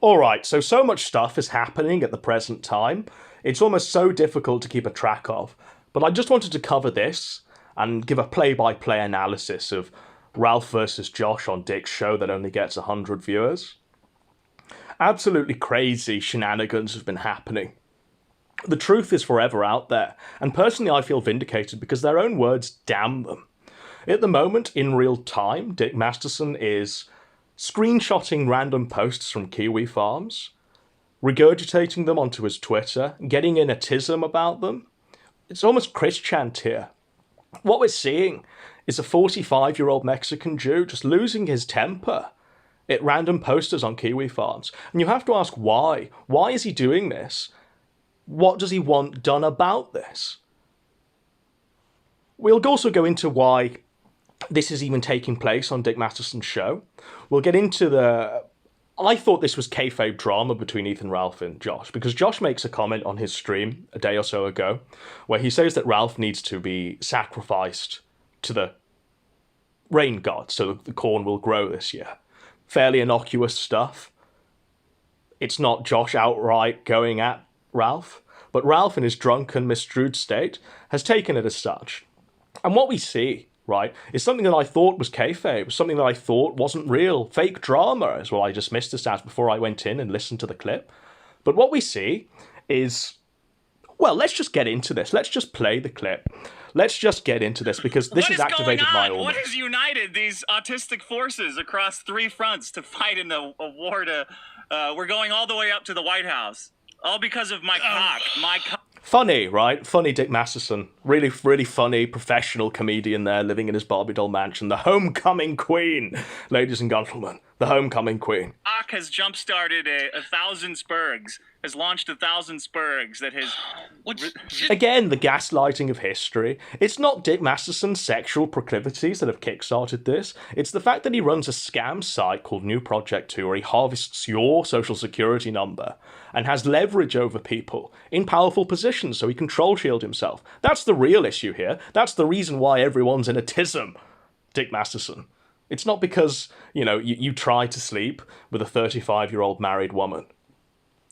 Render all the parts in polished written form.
All right, so much stuff is happening at the present time. It's almost so difficult to keep a track of. But I just wanted to cover this and give a play-by-play analysis of Ralph versus Josh on Dick's show that only gets 100 viewers. Absolutely crazy shenanigans have been happening. The truth is forever out there, and personally I feel vindicated because their own words damn them. At the moment, in real time, Dick Masterson is screenshotting random posts from Kiwi farms, regurgitating them onto his Twitter, getting in a tism about them. It's almost Chris chant here. What we're seeing is a 45-year-old Mexican Jew just losing his temper at random posters on Kiwi farms. And you have to ask why. Why is he doing this? What does he want done about this? We'll also go into why this is even taking place on Dick Masterson's show. We'll get into the... I thought this was kayfabe drama between Ethan, Ralph, and Josh, because Josh makes a comment on his stream a day or so ago where he says that Ralph needs to be sacrificed to the rain god so that the corn will grow this year. Fairly innocuous stuff. It's not Josh outright going at Ralph, but Ralph in his drunken, misdrewed state has taken it as such. And what we see, right, is something that I thought was kayfabe, something that I thought wasn't real. Fake drama is what I dismissed this as before I went in and listened to the clip. But what we see is, well, let's just get into this. Let's just play the clip. Let's just get into this because this has activated my order. What has united these autistic forces across three fronts to fight in a war to... we're going all the way up to the White House. All because of my cock. My cock. Funny, right? Funny Dick Masterson. Really, really funny professional comedian there living in his Barbie doll mansion. The homecoming queen, ladies and gentlemen. The homecoming queen. Cock has jump-started 1,000 spurgs. Has launched 1,000 spurgs that has... Again, the gaslighting of history. It's not Dick Masterson's sexual proclivities that have kickstarted this. It's the fact that he runs a scam site called New Project 2 where he harvests your social security number and has leverage over people in powerful positions so he can troll shield himself. That's the real issue here. That's the reason why everyone's in a tism, Dick Masterson. It's not because, you try to sleep with a 35-year-old married woman.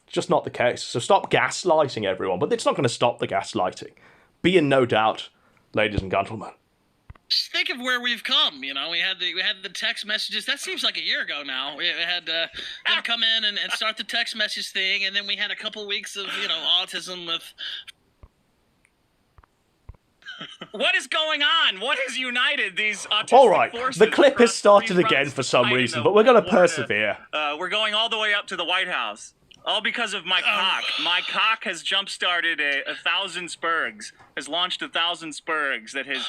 It's just not the case. So stop gaslighting everyone. But it's not going to stop the gaslighting. Be in no doubt, ladies and gentlemen. Just think of where we've come. We had the text messages. That seems like a year ago now. We had them come in and start the text message thing, and then we had a couple weeks of autism with. What is going on? What has united these autistic All right, forces? the clip has started again for some reason, but we're going to persevere. We're going all the way up to the White House. All because of my cock. My cock has jump-started 1,000 spurgs. Has launched 1,000 spurgs that has...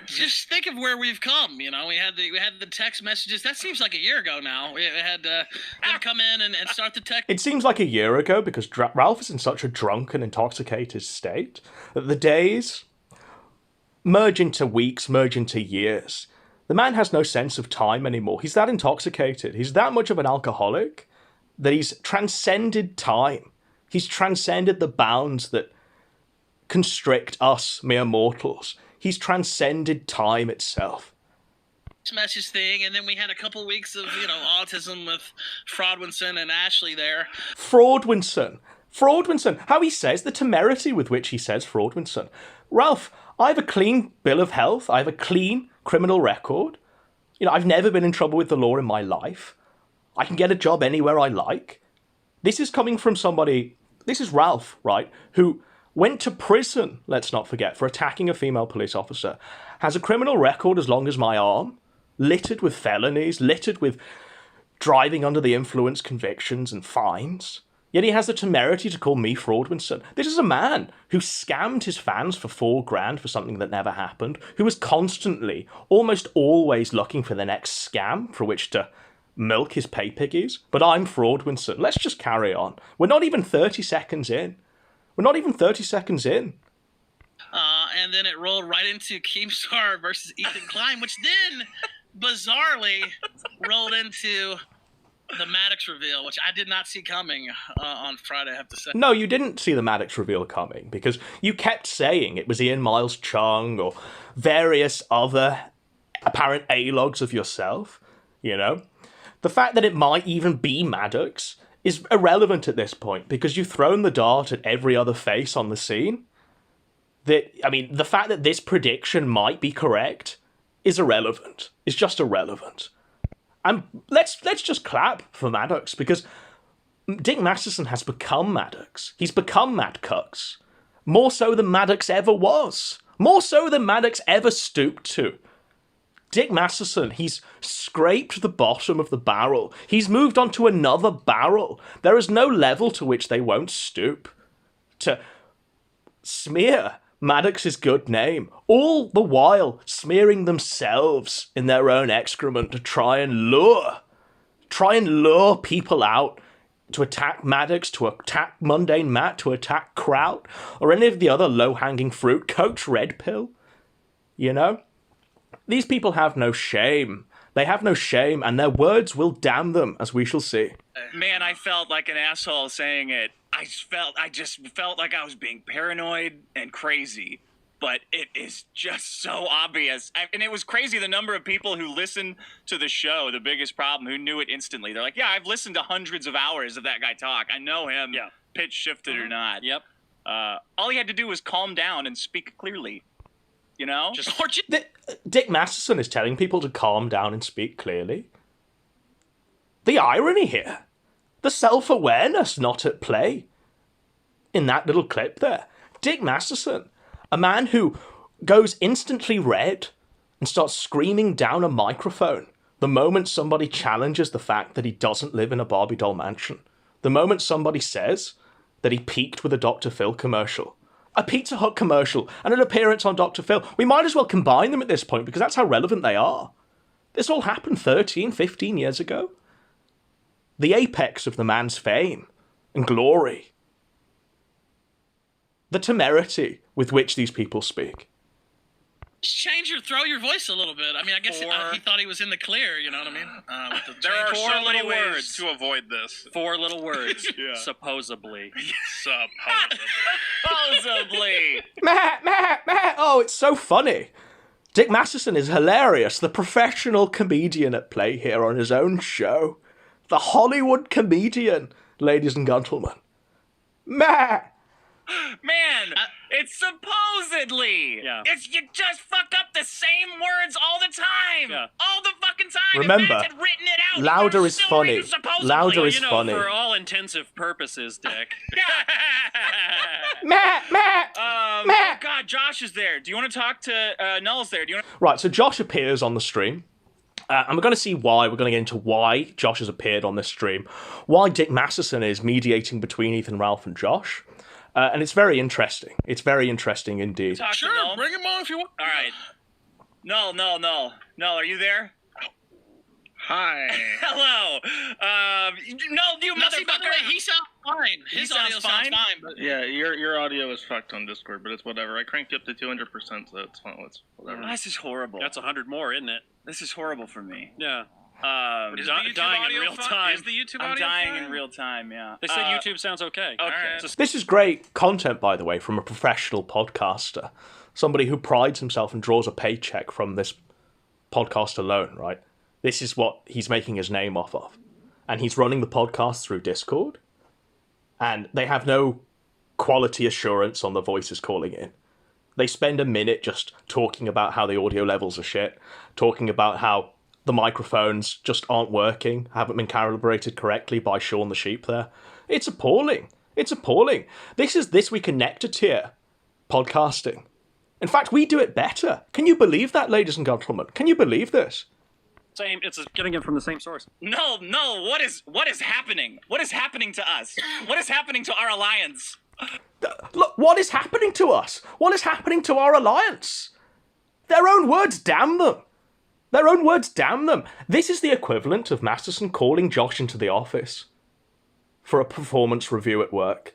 Just think of where we've come. We had the text messages. That seems like a year ago now. We had them come in and start the text... It seems like a year ago because Ralph is in such a drunk and intoxicated state that the days merge into weeks, merge into years. The man has no sense of time anymore. He's that intoxicated. He's that much of an alcoholic that he's transcended time. He's transcended the bounds that constrict us mere mortals. He's transcended time itself. Message thing, and then we had a couple weeks of, autism with Fraudwinson and Ashley there. Fraudwinson. How he says, the temerity with which he says Fraudwinson. Ralph, I have a clean bill of health. I have a clean criminal record. I've never been in trouble with the law in my life. I can get a job anywhere I like. This is coming from somebody, this is Ralph, right, who went to prison, let's not forget, for attacking a female police officer, has a criminal record as long as my arm, littered with felonies, littered with driving under the influence convictions and fines. Yet he has the temerity to call me Fraudwinson. This is a man who scammed his fans for $4,000 for something that never happened, who was constantly, almost always looking for the next scam for which to milk his pay piggies. But I'm Fraudwinson. Let's just carry on. We're not even 30 seconds in. And then it rolled right into Keemstar versus Ethan Klein, which then bizarrely rolled into the Maddox reveal, which I did not see coming on Friday, I have to say. No, you didn't see the Maddox reveal coming because you kept saying it was Ian Miles Chung or various other apparent A-logs of yourself, The fact that it might even be Maddox is irrelevant at this point because you've thrown the dart at every other face on the scene. The fact that this prediction might be correct is irrelevant. It's just irrelevant. And let's just clap for Maddox because Dick Masterson has become Maddox. He's become Mad Cucks. More so than Maddox ever was. More so than Maddox ever stooped to. Dick Masterson, he's scraped the bottom of the barrel. He's moved on to another barrel. There is no level to which they won't stoop to smear Maddox's good name, all the while smearing themselves in their own excrement to try and lure people out to attack Maddox, to attack Mundane Matt, to attack Kraut, or any of the other low-hanging fruit, Coach Red Pill. You know? These people have no shame. They have no shame, and their words will damn them, as we shall see. Man, I felt like an asshole saying it. I just felt like I was being paranoid and crazy. But it is just so obvious. And it was crazy the number of people who listened to the show, the biggest problem, who knew it instantly. They're like, yeah, I've listened to hundreds of hours of that guy talk. I know him, pitch shifted or not. Yep. All he had to do was calm down and speak clearly. You know? Dick Masterson is telling people to calm down and speak clearly. The irony here. The self-awareness not at play. In that little clip there. Dick Masterson, a man who goes instantly red and starts screaming down a microphone the moment somebody challenges the fact that he doesn't live in a Barbie doll mansion. The moment somebody says that he peaked with a Dr. Phil commercial. A Pizza Hut commercial and an appearance on Dr. Phil. We might as well combine them at this point because that's how relevant they are. This all happened 13, 15 years ago. The apex of the man's fame and glory. The temerity with which these people speak. Just throw your voice a little bit. I mean, I guess he thought he was in the clear, you know what I mean? There are Four so many little ways words. to avoid this. 4 little words. Yeah. Supposedly. Supposedly. Matt. Oh, it's so funny. Dick Masterson is hilarious. The professional comedian at play here on his own show. The Hollywood comedian, ladies and gentlemen. Matt. Man, it's supposedly. Yeah. You just fuck up the same words all the time. Yeah. All the fucking time. Remember, If Matt had written it out, louder you is still funny. read supposedly. Louder is You know, funny. for all intensive purposes, Dick. Matt. Oh God, Josh is there. Do you want to talk to Null's there? Do you want? Right, so Josh appears on the stream. And we're going to see why. We're going to get into why Josh has appeared on this stream. Why Dick Masterson is mediating between Ethan, Ralph, and Josh. And it's very interesting. It's very interesting indeed. Talk to Sure, Null? bring him on if you want. All right. Null, are you there? Hi. Hello. No, you No, see, by the way, motherfucker. he sounds fine. His sounds audio fine? sounds fine. But Yeah, your audio is fucked on Discord, but it's whatever. I cranked it up to 200%, so it's fine. It's whatever. This is horrible. That's 100 more, isn't it? This is horrible for me. Yeah. is the YouTube dying in audio real fine? time. Is the YouTube I'm audio dying fine? in real time, yeah. They said YouTube sounds okay. Okay. Alright. This is great content, by the way, from a professional podcaster. Somebody who prides himself and draws a paycheck from this podcast alone, right? This is what he's making his name off of. And he's running the podcast through Discord. And they have no quality assurance on the voices calling in. They spend a minute just talking about how the audio levels are shit, talking about how the microphones just aren't working, haven't been calibrated correctly by Sean the Sheep there. It's appalling. It's appalling. This is This Week in Nectar tier podcasting. In fact, we do it better. Can you believe that, ladies and gentlemen? Can you believe this? Same. It's getting it from the same source. No, what is happening? What is happening to us? What is happening to our alliance? Look, what is happening to us? What is happening to our alliance? Their own words damn them. Their own words damn them. This is the equivalent of Masterson calling Josh into the office for a performance review at work.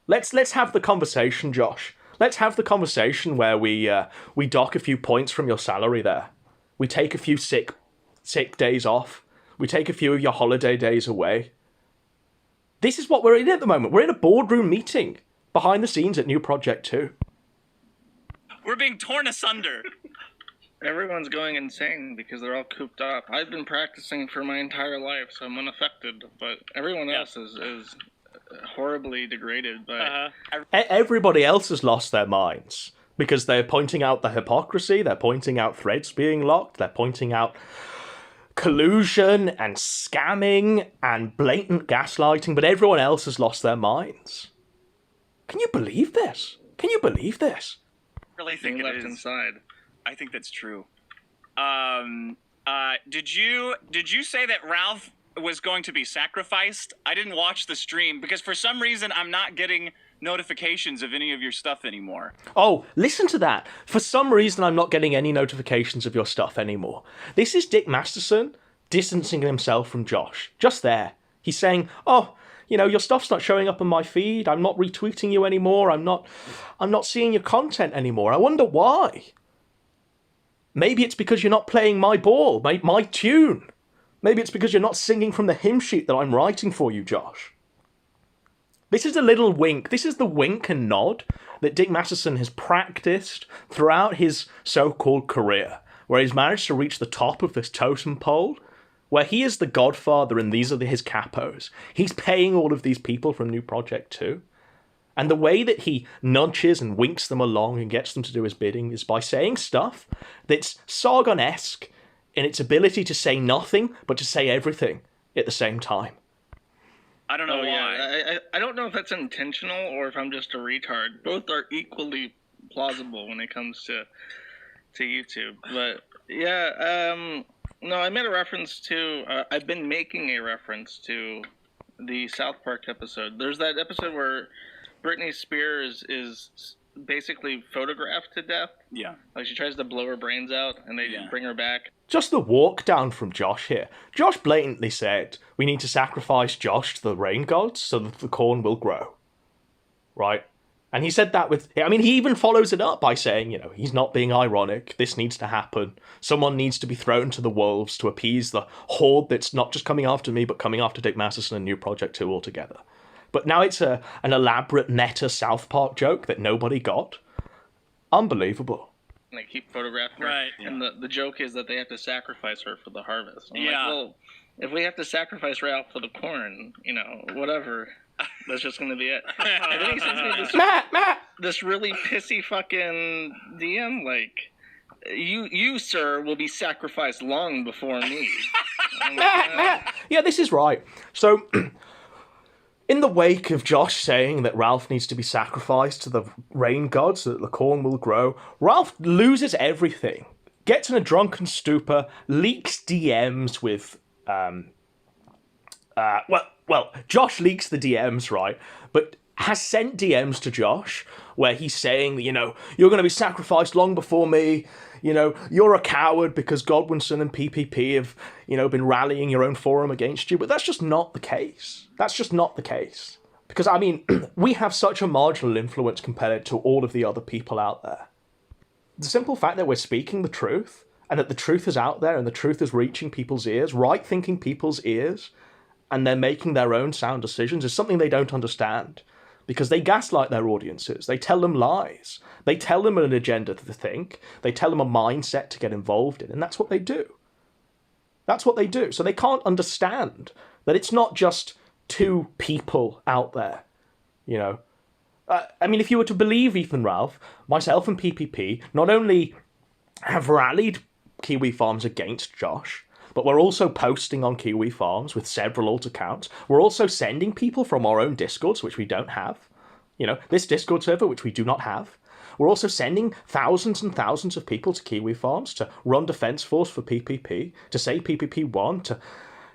Let's have the conversation, Josh. Let's have the conversation where we dock a few points from your salary there. We take a few sick days off. We take a few of your holiday days away. This is what we're in at the moment. We're in a boardroom meeting behind the scenes at New Project 2. We're being torn asunder. Everyone's going insane because they're all cooped up. I've been practicing for my entire life, so I'm unaffected. But everyone else is horribly degraded. But Everybody else has lost their minds because they're pointing out the hypocrisy, they're pointing out threads being locked, they're pointing out collusion and scamming and blatant gaslighting, but everyone else has lost their minds. Can you believe this? Can you believe this? I really think being it left is. inside. I think that's true. Did you say that Ralph was going to be sacrificed? I didn't watch the stream because for some reason I'm not getting notifications of any of your stuff anymore. Oh, listen to that. For some reason, I'm not getting any notifications of your stuff anymore. This is Dick Masterson distancing himself from Josh. Just there. He's saying, oh, you know, your stuff's not showing up on my feed. I'm not retweeting you anymore. I'm not seeing your content anymore. I wonder why. Maybe it's because you're not playing my ball, my tune. Maybe it's because you're not singing from the hymn sheet that I'm writing for you, Josh. This is a little wink. This is the wink and nod that Dick Masterson has practiced throughout his so-called career, where he's managed to reach the top of this totem pole, where he is the godfather and these are his capos. He's paying all of these people from New Project 2. And the way that he nudges and winks them along and gets them to do his bidding is by saying stuff that's Sargon-esque in its ability to say nothing but to say everything at the same time. I don't know why. Yeah. I don't know if that's intentional or if I'm just a retard. Both are equally plausible when it comes to YouTube. But yeah, no, I made a reference to. I've been making a reference to the South Park episode. There's that episode where Britney Spears is basically photographed to death. Yeah. Like she tries to blow her brains out and they bring her back. Just the walk down from Josh here. Josh blatantly said, we need to sacrifice Josh to the rain gods so that the corn will grow. Right? And he said that with, I mean, he even follows it up by saying, you know, he's not being ironic. This needs to happen. Someone needs to be thrown to the wolves to appease the horde that's not just coming after me, but coming after Dick Masterson and New Project 2 altogether. But now it's an elaborate meta South Park joke that nobody got. Unbelievable. And they keep photographing her. Right. And the joke is that they have to sacrifice her for the harvest. I'm Yeah. like, well, if we have to sacrifice her out for the corn, you know, whatever, that's just going to be it. And then he sends me this really pissy fucking DM, like, you, sir, will be sacrificed long before me. I'm like, Yeah, this is right. So, in the wake of Josh saying that Ralph needs to be sacrificed to the rain gods so that the corn will grow, Ralph loses everything, gets in a drunken stupor, leaks DMs with, Josh leaks the DMs, right? But has sent DMs to Josh where he's saying, you know, you're going to be sacrificed long before me. You know, you're a coward because Godwinson and PPP have, you know, been rallying your own forum against you. But that's just not the case. That's just not the case. Because, I mean, we have such a marginal influence compared to all of the other people out there. The simple fact that we're speaking the truth and that the truth is out there and the truth is reaching people's ears, right-thinking people's ears, and they're making their own sound decisions is something they don't understand. Because they gaslight their audiences. They tell them lies. They tell them an agenda to think. They tell them a mindset to get involved in. And that's what they do. That's what they do. So they can't understand that it's not just two people out there. You know? I mean, if you were to believe Ethan Ralph, myself and PPP not only have rallied Kiwi Farms against Josh, but we're also posting on Kiwi Farms with several alt accounts. We're also sending people from our own Discords, which we don't have. You know, this Discord server, which we do not have. We're also sending thousands and thousands of people to Kiwi Farms to run Defense Force for PPP, to say PPP won, to,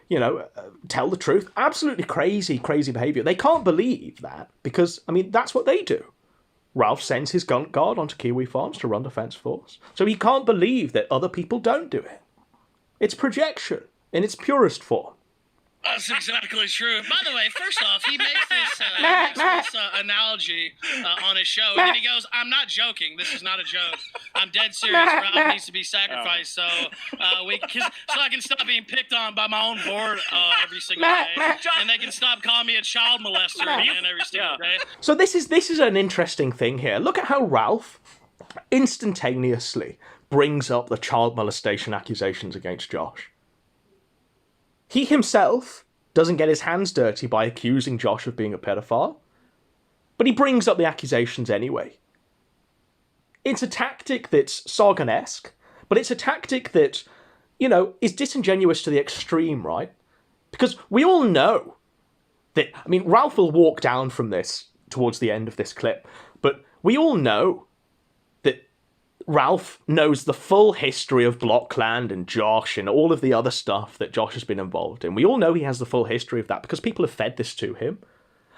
you know, tell the truth. Absolutely crazy, crazy behavior. They can't believe that because, I mean, that's what they do. Ralph sends his gun guard onto Kiwi Farms to run Defense Force. So he can't believe that other people don't do it. It's projection in its purest form. That's exactly true. By the way, first off, he makes this analogy on his show, and then he goes, "I'm not joking. This is not a joke. I'm dead serious. Ralph needs to be sacrificed so I can stop being picked on by my own board every single day, and they can stop calling me a child molester again every single day." So this is an interesting thing here. Look at how Ralph instantaneously brings up the child molestation accusations against Josh. He himself doesn't get his hands dirty by accusing Josh of being a pedophile, but he brings up the accusations anyway. It's a tactic that's Sargon-esque, but it's a tactic that, is disingenuous to the extreme, right? Because we all know that, Ralph will walk down from this towards the end of this clip, but we all know that Ralph knows the full history of Blockland and Josh and all of the other stuff that Josh has been involved in. We all know he has the full history of that because people have fed this to him.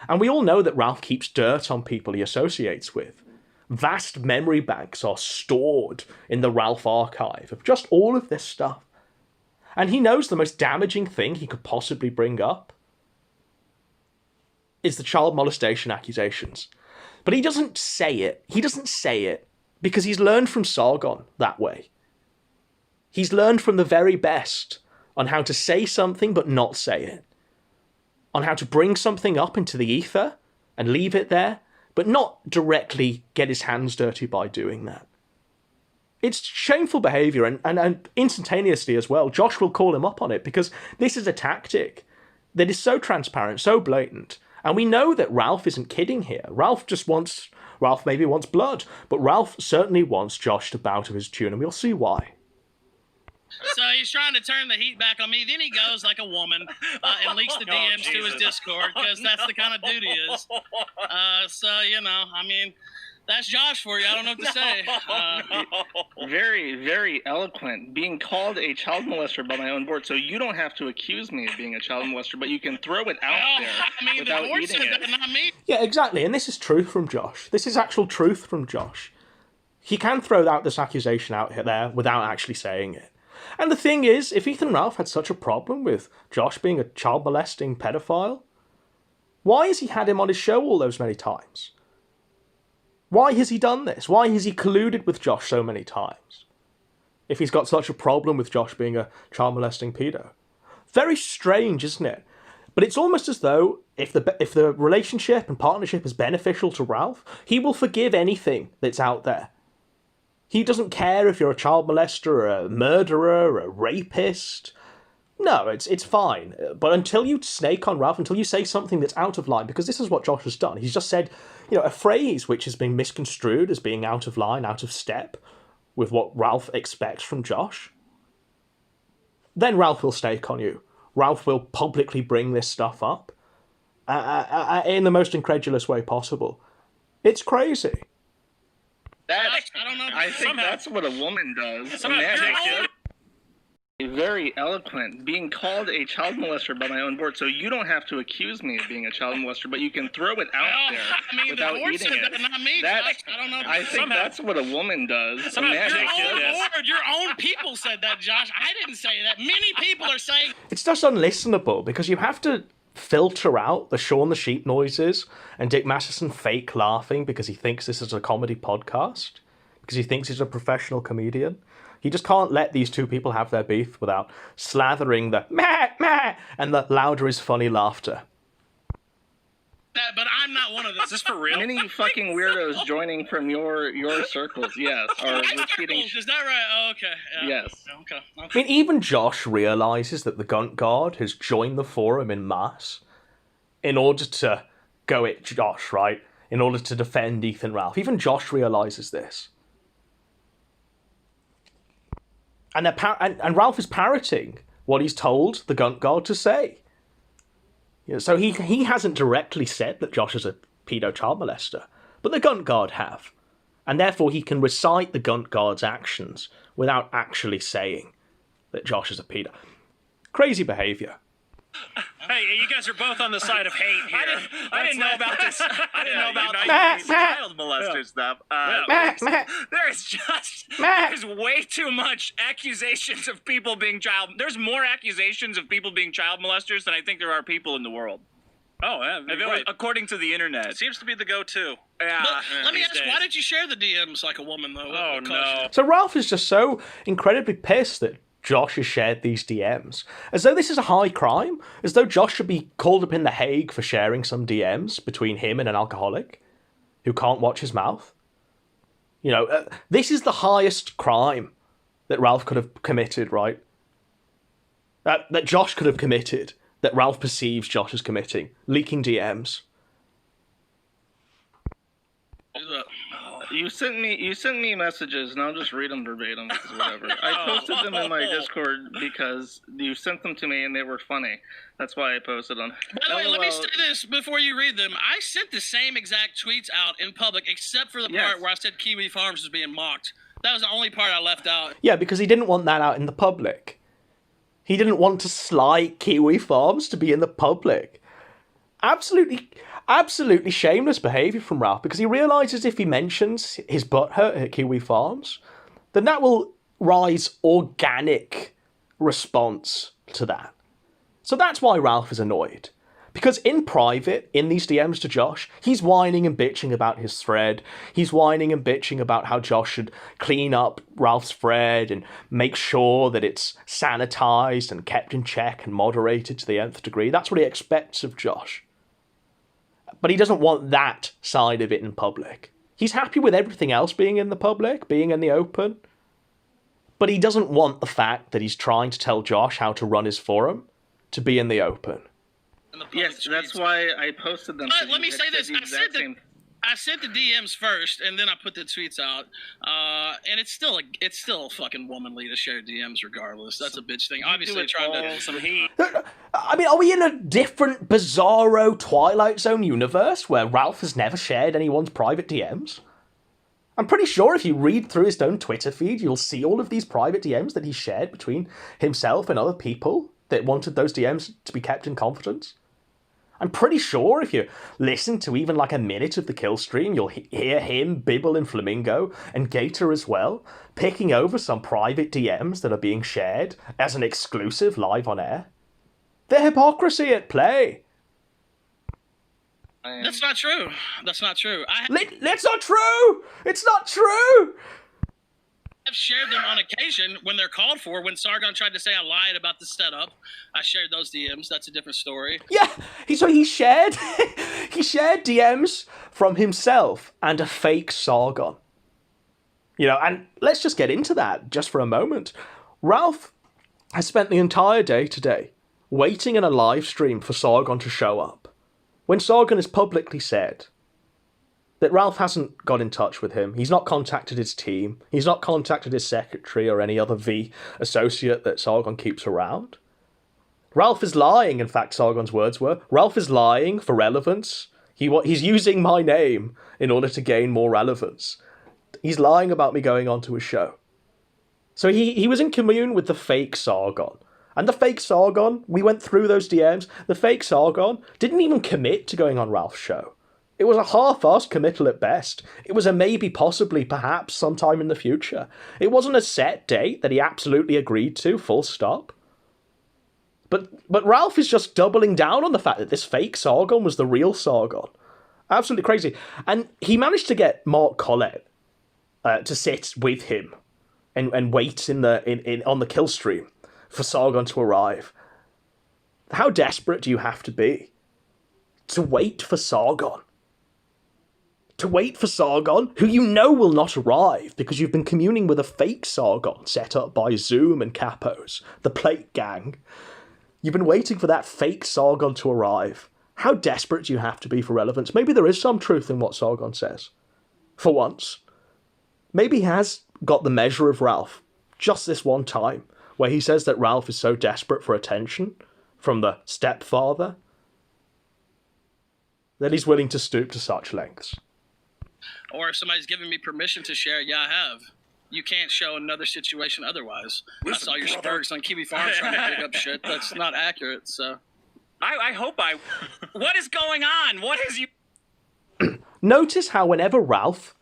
And we all know that Ralph keeps dirt on people he associates with. Vast memory banks are stored in the Ralph archive of just all of this stuff. And he knows the most damaging thing he could possibly bring up is the child molestation accusations. But he doesn't say it. He doesn't say it because he's learned from Sargon that way. He's learned from the very best on how to say something but not say it. On how to bring something up into the ether and leave it there, but not directly get his hands dirty by doing that. It's shameful behaviour, and instantaneously as well, Josh will call him up on it, because this is a tactic that is so transparent, so blatant, and we know that Ralph isn't kidding here. Ralph maybe wants blood, but Ralph certainly wants Josh to bow to his tune, and we'll see why. So he's trying to turn the heat back on me. Then he goes like a woman and leaks the DMs to his Discord, because that's the kind of dude he is. That's Josh for you. I don't know what to say. Very, very eloquent. Being called a child molester by my own board, so you don't have to accuse me of being a child molester, but you can throw it out there without the board eating said it. that, not me. Yeah, exactly, and this is truth from Josh. This is actual truth from Josh. He can throw out this accusation out there without actually saying it. And the thing is, if Ethan Ralph had such a problem with Josh being a child molesting pedophile, why has he had him on his show all those many times? Why has he done this? Why has he colluded with Josh so many times? If he's got such a problem with Josh being a child molesting pedo. Very strange, isn't it? But it's almost as though if the relationship and partnership is beneficial to Ralph, he will forgive anything that's out there. He doesn't care if you're a child molester, a murderer, a rapist. No, it's fine. But until you snake on Ralph, until you say something that's out of line, because this is what Josh has done. He's just said, a phrase which has been misconstrued as being out of line, out of step with what Ralph expects from Josh. Then Ralph will snake on you. Ralph will publicly bring this stuff up in the most incredulous way possible. It's crazy. I don't know. I think that's what a woman does. Imagine. Very eloquent. Being called a child molester by my own board, so you don't have to accuse me of being a child molester, but you can throw it out there without the board eating said it. that, not me. I don't know. I think that's what a woman does. Imagine. Your own people said that, Josh. I didn't say that. Many people are saying. It's just unlistenable, because you have to filter out the Shaun the Sheep noises and Dick Masterson fake laughing because he thinks this is a comedy podcast, because he thinks he's a professional comedian. He just can't let these two people have their beef without slathering the meh, meh, and the louder is funny laughter. But I'm not one of those. Is this for real? Many fucking weirdos joining from your circles, yes, are repeating. Is that right? Oh, okay. Yeah. Yes. Okay. Even Josh realizes that the Gunt Guard has joined the forum in mass in order to go at Josh, right? In order to defend Ethan Ralph. Even Josh realizes this. And Ralph is parroting what he's told the Gunt Guard to say. So he hasn't directly said that Josh is a pedo child molester, but the Gunt Guard have. And therefore he can recite the Gunt Guard's actions without actually saying that Josh is a pedo. Crazy behavior. Hey, you guys are both on the side of hate here. I didn't know about this. I didn't know about Matt, this child molester stuff. There's way too much accusations of people being child. There's more accusations of people being child molesters than I think there are people in the world. Oh, yeah, If it was, according to the internet. It seems to be the go-to. Yeah. But let me ask, days. why did you share the DMs like a woman, though? Oh, no. So Ralph is just so incredibly pissed that Josh has shared these DMs, as though this is a high crime, as though Josh should be called up in The Hague for sharing some DMs between him and an alcoholic who can't watch his mouth. This is the highest crime that Ralph could have committed, right? That Josh could have committed, that Ralph perceives Josh as committing. Leaking DMs. You sent me messages, and I'll just read them verbatim, 'cause whatever. I posted them in my Discord because you sent them to me and they were funny. That's why I posted them. By the way, let me say this before you read them. I sent the same exact tweets out in public, except for the part where I said Kiwi Farms was being mocked. That was the only part I left out. Yeah, because he didn't want that out in the public. He didn't want to slight Kiwi Farms to be in the public. Absolutely shameless behaviour from Ralph, because he realises if he mentions his butthurt at Kiwi Farms, then that will rise organic response to that. So that's why Ralph is annoyed. Because in private, in these DMs to Josh, he's whining and bitching about his thread. He's whining and bitching about how Josh should clean up Ralph's thread and make sure that it's sanitised and kept in check and moderated to the nth degree. That's what he expects of Josh. But he doesn't want that side of it in public. He's happy with everything else being in the public, being in the open. But he doesn't want the fact that he's trying to tell Josh how to run his forum to be in the open. Yes, that's why I posted them. Let me say this. I sent the DMs first, and then I put the tweets out. And it's still fucking womanly to share DMs regardless. That's a bitch thing. Obviously, trying to some heat. I mean, are we in a different bizarro Twilight Zone universe where Ralph has never shared anyone's private DMs? I'm pretty sure if you read through his own Twitter feed, you'll see all of these private DMs that he shared between himself and other people that wanted those DMs to be kept in confidence. I'm pretty sure if you listen to even like a minute of the kill stream, you'll hear him, Bibble and Flamingo, and Gator as well, picking over some private DMs that are being shared as an exclusive live on air. The hypocrisy at play. That's not true. That's not true. That's not true! It's not true! I've shared them on occasion when they're called for. When Sargon tried to say I lied about the setup, I shared those DMs. That's a different story. Yeah, he shared he shared DMs from himself and a fake Sargon. You know, and let's just get into that just for a moment. Ralph has spent the entire day today waiting in a live stream for Sargon to show up, when Sargon has publicly said that Ralph hasn't got in touch with him. He's not contacted his team. He's not contacted his secretary or any other V associate that Sargon keeps around. Ralph is lying, in fact, Sargon's words were. Ralph is lying for relevance. He's using my name in order to gain more relevance. He's lying about me going onto his show. So he was in commune with the fake Sargon. And the fake Sargon, we went through those DMs, the fake Sargon didn't even commit to going on Ralph's show. It was a half-assed committal at best. It was a maybe, possibly, perhaps, sometime in the future. It wasn't a set date that he absolutely agreed to, full stop. But Ralph is just doubling down on the fact that this fake Sargon was the real Sargon. Absolutely crazy. And he managed to get Mark Collett to sit with him and wait on the kill stream for Sargon to arrive. How desperate do you have to be to wait for Sargon? To wait for Sargon, who you know will not arrive because you've been communing with a fake Sargon set up by Zoom and Capos, the Plate Gang. You've been waiting for that fake Sargon to arrive. How desperate do you have to be for relevance? Maybe there is some truth in what Sargon says. For once. Maybe he has got the measure of Ralph, just this one time, where he says that Ralph is so desperate for attention from the stepfather that he's willing to stoop to such lengths. Or if somebody's giving me permission to share, yeah, I have. You can't show another situation otherwise. I saw your Spurs on Kiwi Farm trying to pick up shit. That's not accurate, so. I hope What is going on? What is you... Notice how whenever Ralph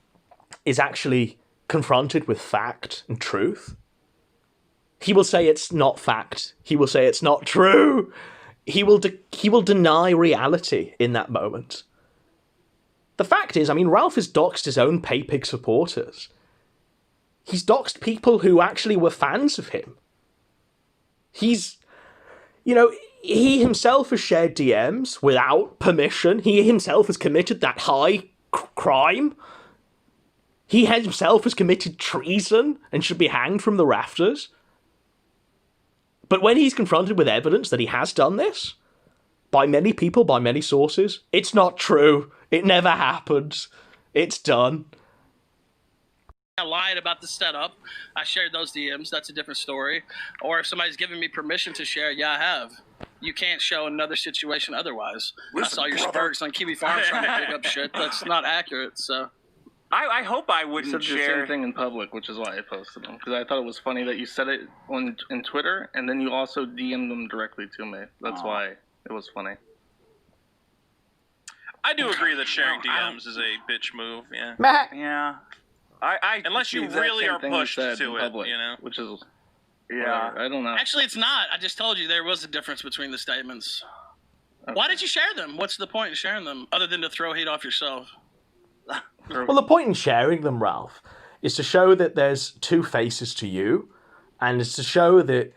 is actually confronted with fact and truth, he will say it's not fact. He will say it's not true. He will deny reality in that moment. The fact is, I mean, Ralph has doxed his own PayPig supporters. He's doxed people who actually were fans of him. He's, you know, he himself has shared DMs without permission. He himself has committed that high crime. He himself has committed treason and should be hanged from the rafters. But when he's confronted with evidence that he has done this, by many people, by many sources, it's not true. It never happened. It's done. I lied about the setup. I shared those DMs. That's a different story. Or if somebody's giving me permission to share, yeah, I have. You can't show another situation otherwise. I saw your spurts on Kiwi Farms trying to dig up shit. That's not accurate, so. I hope I You wouldn't said the share. same thing in public, which is why I posted them. Because I thought it was funny that you said it in Twitter, and then you also DM'd them directly to me. That's why it was funny. I do agree that sharing DMs is a bitch move. Yeah. Yeah. I Unless you The exact really same are thing you pushed said to in it, public, you know. which is yeah. whatever. I don't know. Actually, it's not. I just told you there was a difference between the statements. Why did you share them? What's the point in sharing them other than to throw hate off yourself? Well, the point in sharing them, Ralph, is to show that there's two faces to you, and it's to show that,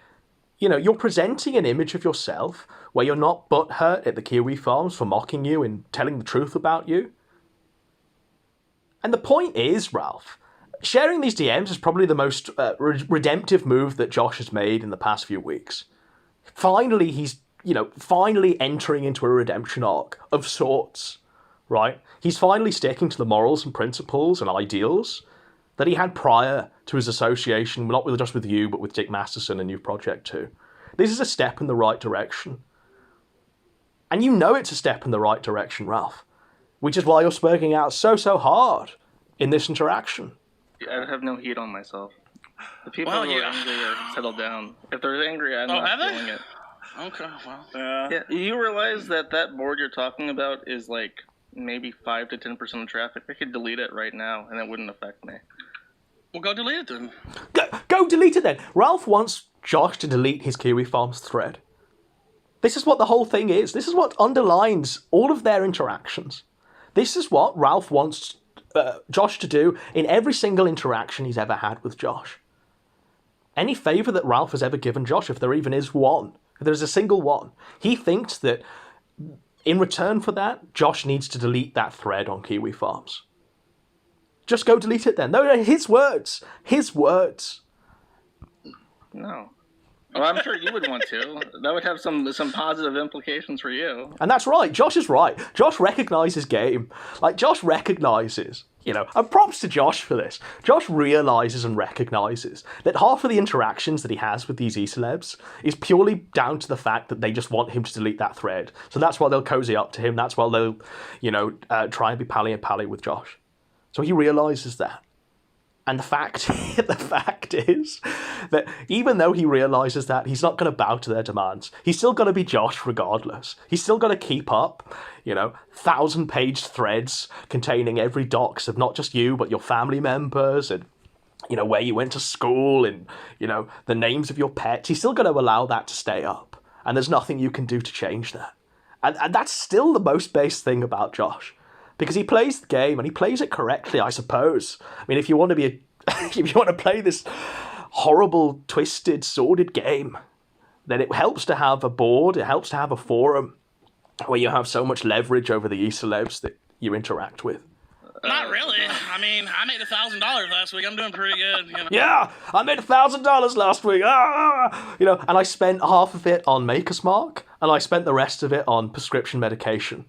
you know, you're presenting an image of yourself where you're not butthurt at the Kiwi Farms for mocking you and telling the truth about you. And the point is, Ralph, sharing these DMs is probably the most redemptive move that Josh has made in the past few weeks. Finally, he's, finally entering into a redemption arc of sorts, right? He's finally sticking to the morals and principles and ideals that he had prior to his association, not just with you, but with Dick Masterson and New Project 2. This is a step in the right direction. And you know it's a step in the right direction, Ralph. Which is why you're spurging out so hard in this interaction. I have no heat on myself. The people who are angry are settled down. If they're angry, I'm not feeling it. Okay, well. Yeah, you realize that board you're talking about is like maybe 5 to 10% of traffic. I could delete it right now, and it wouldn't affect me. Well, go delete it then. Go delete it then. Ralph wants Josh to delete his Kiwi Farms thread. This is what the whole thing is. This is what underlines all of their interactions. This is what Ralph wants Josh to do in every single interaction he's ever had with Josh. Any favour that Ralph has ever given Josh, if there even is one, if there's a single one, he thinks that in return for that, Josh needs to delete that thread on Kiwi Farms. Just go delete it then. No, his words. His words. No. Well, I'm sure you would want to. That would have some positive implications for you. And that's right. Josh is right. Josh recognises game. Like, Josh recognises, and props to Josh for this. Josh realises and recognises that half of the interactions that he has with these e-celebs is purely down to the fact that they just want him to delete that thread. So that's why they'll cozy up to him. That's why they'll, try and be pally with Josh. So he realises that. And the fact is that even though he realises that, he's not going to bow to their demands. He's still going to be Josh regardless. He's still going to keep up, 1,000-page threads containing every docs of not just you, but your family members and, where you went to school and, the names of your pets. He's still going to allow that to stay up. And there's nothing you can do to change that. And that's still the most base thing about Josh. Because he plays the game, and he plays it correctly, I suppose. I mean, if you want to play this horrible, twisted, sordid game, then it helps to have a board, it helps to have a forum where you have so much leverage over the e-celebs that you interact with. Not really. I mean, I made $1,000 last week. I'm doing pretty good. Yeah, I made $1,000 last week. And I spent half of it on Maker's Mark, and I spent the rest of it on prescription medication.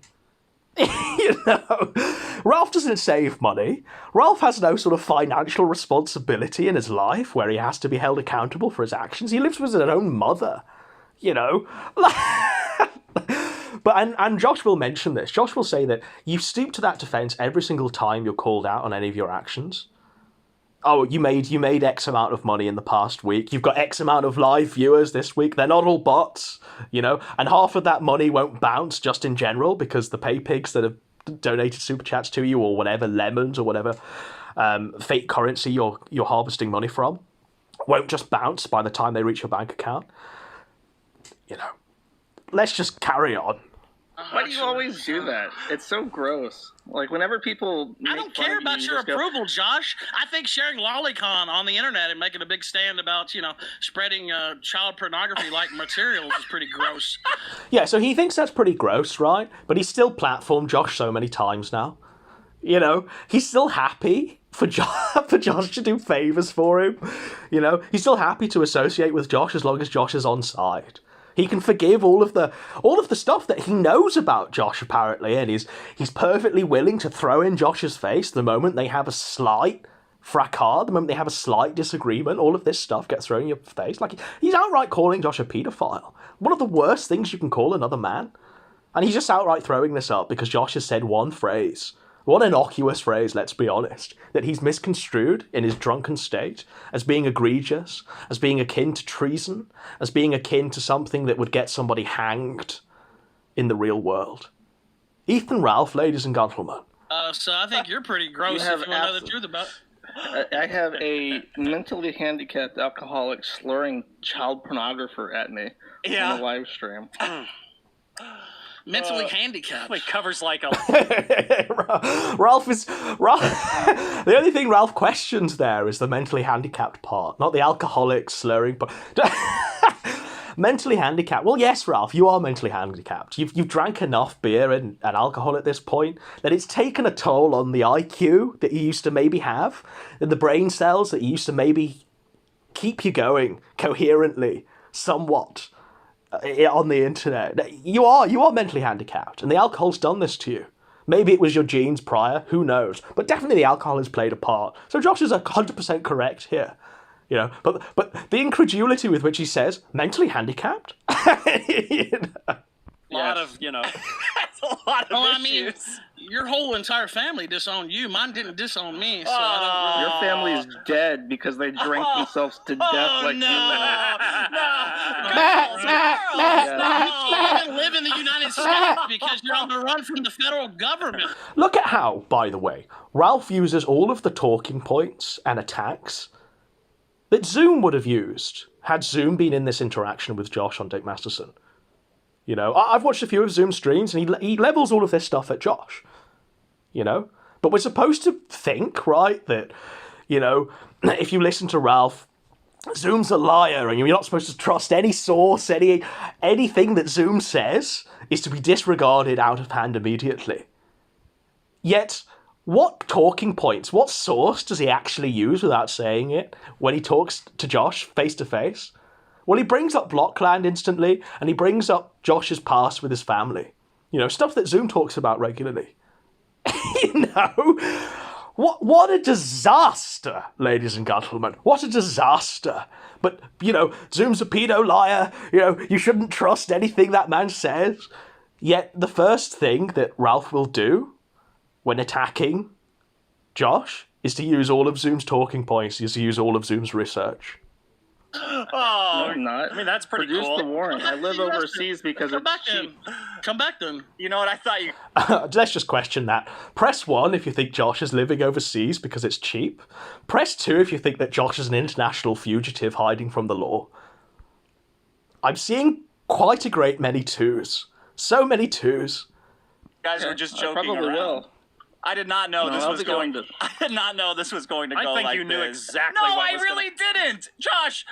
Ralph doesn't save money. Ralph has no sort of financial responsibility in his life where he has to be held accountable for his actions. He lives with his own mother, But and Josh will mention this. Josh will say that you stoop to that defense every single time you're called out on any of your actions. Oh, you made X amount of money in the past week. You've got X amount of live viewers this week. They're not all bots, and half of that money won't bounce just in general because the pay pigs that have donated super chats to you or whatever, lemons or whatever fake currency you're harvesting money from won't just bounce by the time they reach your bank account. Let's just carry on. Why do you always do that? It's so gross. Like, whenever people I don't care about your approval, Josh. I think sharing lolicon on the internet and making a big stand about, spreading child pornography-like materials is pretty gross. Yeah, so he thinks that's pretty gross, right? But he's still platformed Josh so many times now. He's still happy for Josh to do favors for him. You know, he's still happy to associate with Josh as long as Josh is on side. He can forgive all of the stuff that he knows about Josh, apparently, and he's perfectly willing to throw in Josh's face the moment they have a slight fracas, the moment they have a slight disagreement. All of this stuff gets thrown in your face. Like, he's outright calling Josh a paedophile. One of the worst things you can call another man. And he's just outright throwing this up because Josh has said one phrase, one innocuous phrase, let's be honest, that he's misconstrued in his drunken state as being egregious, as being akin to treason, as being akin to something that would get somebody hanged in the real world. Ethan Ralph, ladies and gentlemen. So I think you're pretty gross if you want to know the truth about it. I have a mentally handicapped alcoholic slurring child pornographer at me on a live stream. Mentally handicapped. It covers like a. Ralph. The only thing Ralph questions there is the mentally handicapped part, not the alcoholic slurring part. Mentally handicapped. Well, yes, Ralph, you are mentally handicapped. You've drank enough beer and alcohol at this point that it's taken a toll on the IQ that you used to maybe have, and the brain cells that you used to maybe keep you going coherently, somewhat. On the internet. You are mentally handicapped, and the alcohol's done this to you. Maybe it was your genes prior, who knows? But definitely the alcohol has played a part. So Josh is 100% correct here. You know, but the incredulity with which he says, mentally handicapped? A lot of, That's a lot of Well, issues. I mean, your whole entire family disowned you. Mine didn't disown me, so Your family is dead because they drank themselves to death like you. You even live in the United States because you're on the run from the federal government. Look at how, by the way, Ralph uses all of the talking points and attacks that Zoom would have used had Zoom been in this interaction with Josh on Dick Masterson. You know, I've watched a few of Zoom's streams, and he levels all of this stuff at Josh. You know? But we're supposed to think, right, that, you know, if you listen to Ralph, Zoom's a liar, and you're not supposed to trust any source, anything that Zoom says is to be disregarded out of hand immediately. Yet, what talking points, what source does he actually use without saying it when he talks to Josh face to face? Well, he brings up Blockland instantly, and he brings up Josh's past with his family. You know, stuff that Zoom talks about regularly. You know? What a disaster, ladies and gentlemen. What a disaster. But, you know, Zoom's a pedo liar. You know, you shouldn't trust anything that man says. Yet the first thing that Ralph will do when attacking Josh is to use all of Zoom's talking points, is to use all of Zoom's research. No, I'm not. I mean, that's pretty Produce cool. the warrant. I live overseas because Come it's back then. cheap. Come back then. You know what? I thought you. Let's just question that. Press 1 if you think Josh is living overseas because it's cheap. Press 2 if you think that Josh is an international fugitive hiding from the law. I'm seeing quite a great many 2s. So many 2s. guys were just joking I probably around. will. I did not know this I'll was be going to. I did not know this was going to go I think like you knew this. exactly No, what I was really didn't. Josh,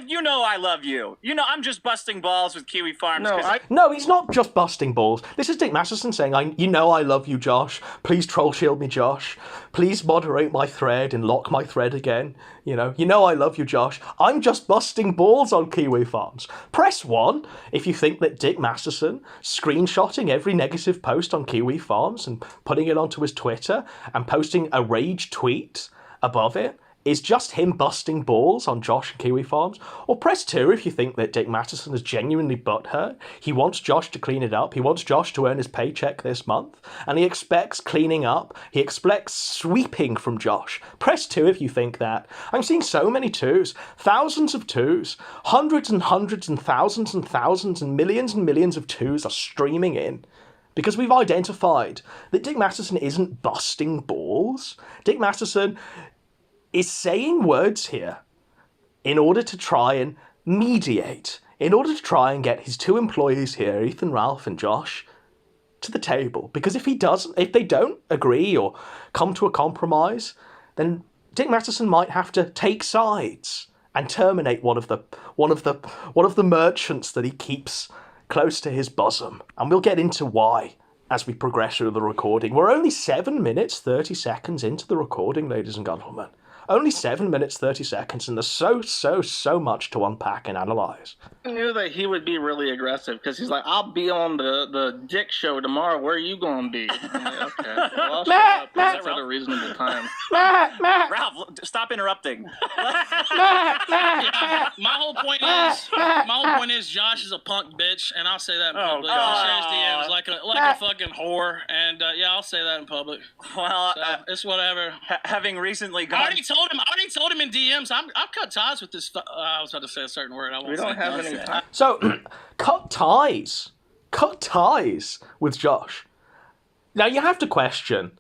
you know I love you. You know I'm just busting balls with Kiwi Farms. No, 'cause- No, he's not just busting balls. This is Dick Masterson saying, you know I love you, Josh. Please troll shield me, Josh. Please moderate my thread and lock my thread again. You know I love you, Josh. I'm just busting balls on Kiwi Farms. Press 1 if you think that Dick Masterson screenshotting every negative post on Kiwi Farms and putting it onto his Twitter and posting a rage tweet above it is just him busting balls on Josh and Kiwi Farms. Or press 2 if you think that Dick Masterson is genuinely butthurt. He wants Josh to clean it up. He wants Josh to earn his paycheck this month. And he expects cleaning up. He expects sweeping from Josh. Press 2 if you think that. I'm seeing so many 2s. Thousands of 2s. Hundreds and hundreds and thousands and millions of 2s are streaming in. Because we've identified that Dick Masterson isn't busting balls. Dick Masterson is saying words here in order to try and mediate, in order to try and get his 2 employees here, Ethan, Ralph, and Josh, to the table. Because if they don't agree or come to a compromise, then Dick Masterson might have to take sides and terminate one of the merchants that he keeps close to his bosom. And we'll get into why as we progress through the recording. We're only 7 minutes, 30 seconds into the recording, ladies and gentlemen. Only 7 minutes, 30 seconds, and there's so much to unpack and analyze. I knew that he would be really aggressive because he's like, I'll be on the Dick show tomorrow. Where are you going to be? I'm like, okay. Well, I'll show up at a reasonable time. Ralph, stop interrupting. Yeah, my whole point is Josh is a punk bitch, and I'll say that in public. He shares DMs like a fucking whore, and yeah, I'll say that in public. Well, So, it's whatever. having recently I gone... already told him in DMs. I've cut ties with this. I was about to say a certain word. I won't We don't say have it. any time. So, cut ties with Josh. Now you have to question,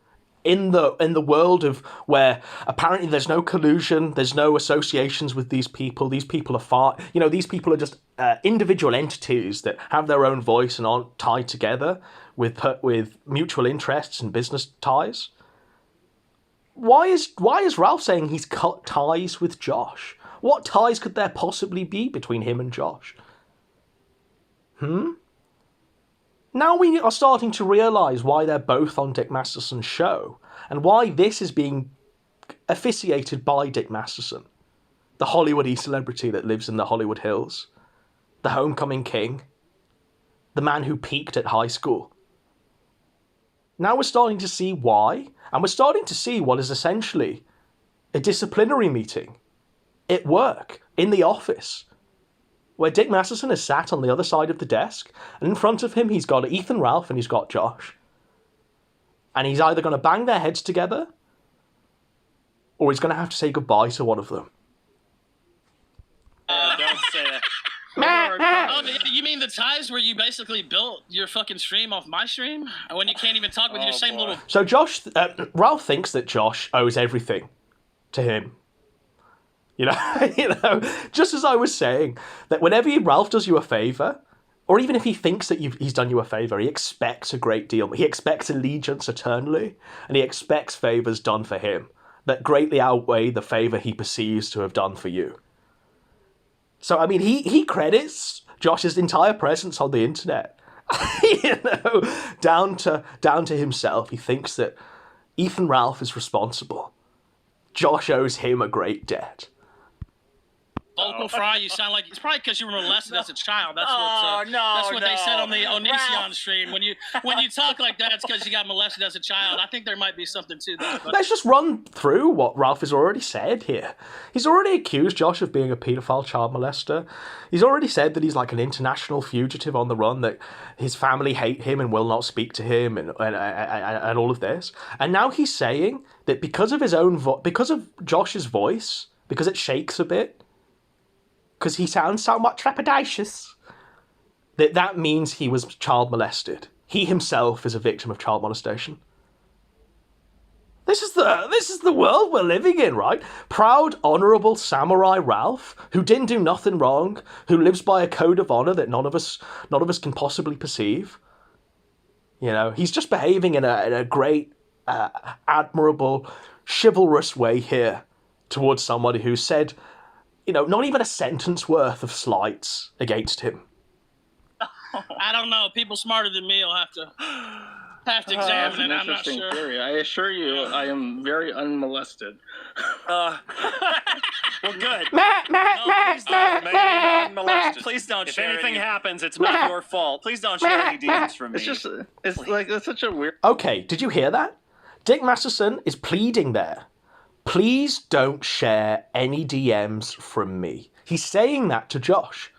in the world of where apparently there's no collusion, there's no associations with these people. These people are these people are just individual entities that have their own voice and aren't tied together with mutual interests and business ties. Why is Ralph saying he's cut ties with Josh? What ties could there possibly be between him and Josh? Now we are starting to realise why they're both on Dick Masterson's show, and why this is being officiated by Dick Masterson, the Hollywood celebrity that lives in the Hollywood Hills, the homecoming king, the man who peaked at high school. Now we're starting to see why, and we're starting to see what is essentially a disciplinary meeting at work, in the office, where Dick Masterson is sat on the other side of the desk, and in front of him he's got Ethan Ralph and he's got Josh. And he's either going to bang their heads together, or he's going to have to say goodbye to one of them. don't say it. Oh, you mean the ties where you basically built your fucking stream off my stream? When you can't even talk with your same little... So Ralph thinks that Josh owes everything to him. You know, just as I was saying, that whenever Ralph does you a favour, or even if he thinks that he's done you a favour, he expects a great deal. He expects allegiance eternally, and he expects favours done for him that greatly outweigh the favour he perceives to have done for you. So, I mean, he credits Josh's entire presence on the internet, down to himself. He thinks that Ethan Ralph is responsible. Josh owes him a great debt. Vocal fry, you sound like it's probably because you were molested as a child. That's what they said on the Onision stream. When you talk like that, it's because you got molested as a child. I think there might be something to that. But... Let's just run through what Ralph has already said here. He's already accused Josh of being a paedophile child molester. He's already said that he's like an international fugitive on the run, that his family hate him and will not speak to him, and all of this. And now he's saying that because of his own because of Josh's voice, because it shakes a bit, because he sounds somewhat trepidatious, that means he was child molested. He himself is a victim of child molestation. This is the world we're living in, right? Proud, honourable samurai Ralph, who didn't do nothing wrong, who lives by a code of honour that none of us can possibly perceive. You know, he's just behaving in a great, admirable, chivalrous way here towards somebody who said, you know, not even a sentence worth of slights against him. I don't know. People smarter than me will have to examine it. I'm not sure. Theory. I assure you, I am very unmolested. Well, good. Please don't If share anything any. happens, it's not your fault. Please don't share any DMs from me. It's such a weird... Okay, did you hear that? Dick Masterson is pleading there. Please don't share any DMs from me. He's saying that to Josh.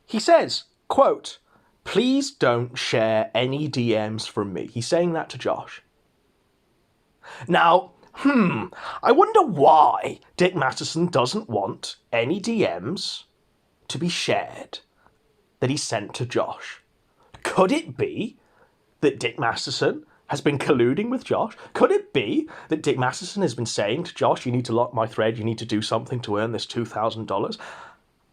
He says, quote, please don't share any DMs from me. He's saying that to Josh. Now, I wonder why Dick Masterson doesn't want any DMs to be shared that he sent to Josh. Could it be that Dick Masterson has been colluding with Josh? Could it be that Dick Masterson has been saying to Josh, you need to lock my thread, you need to do something to earn this $2,000?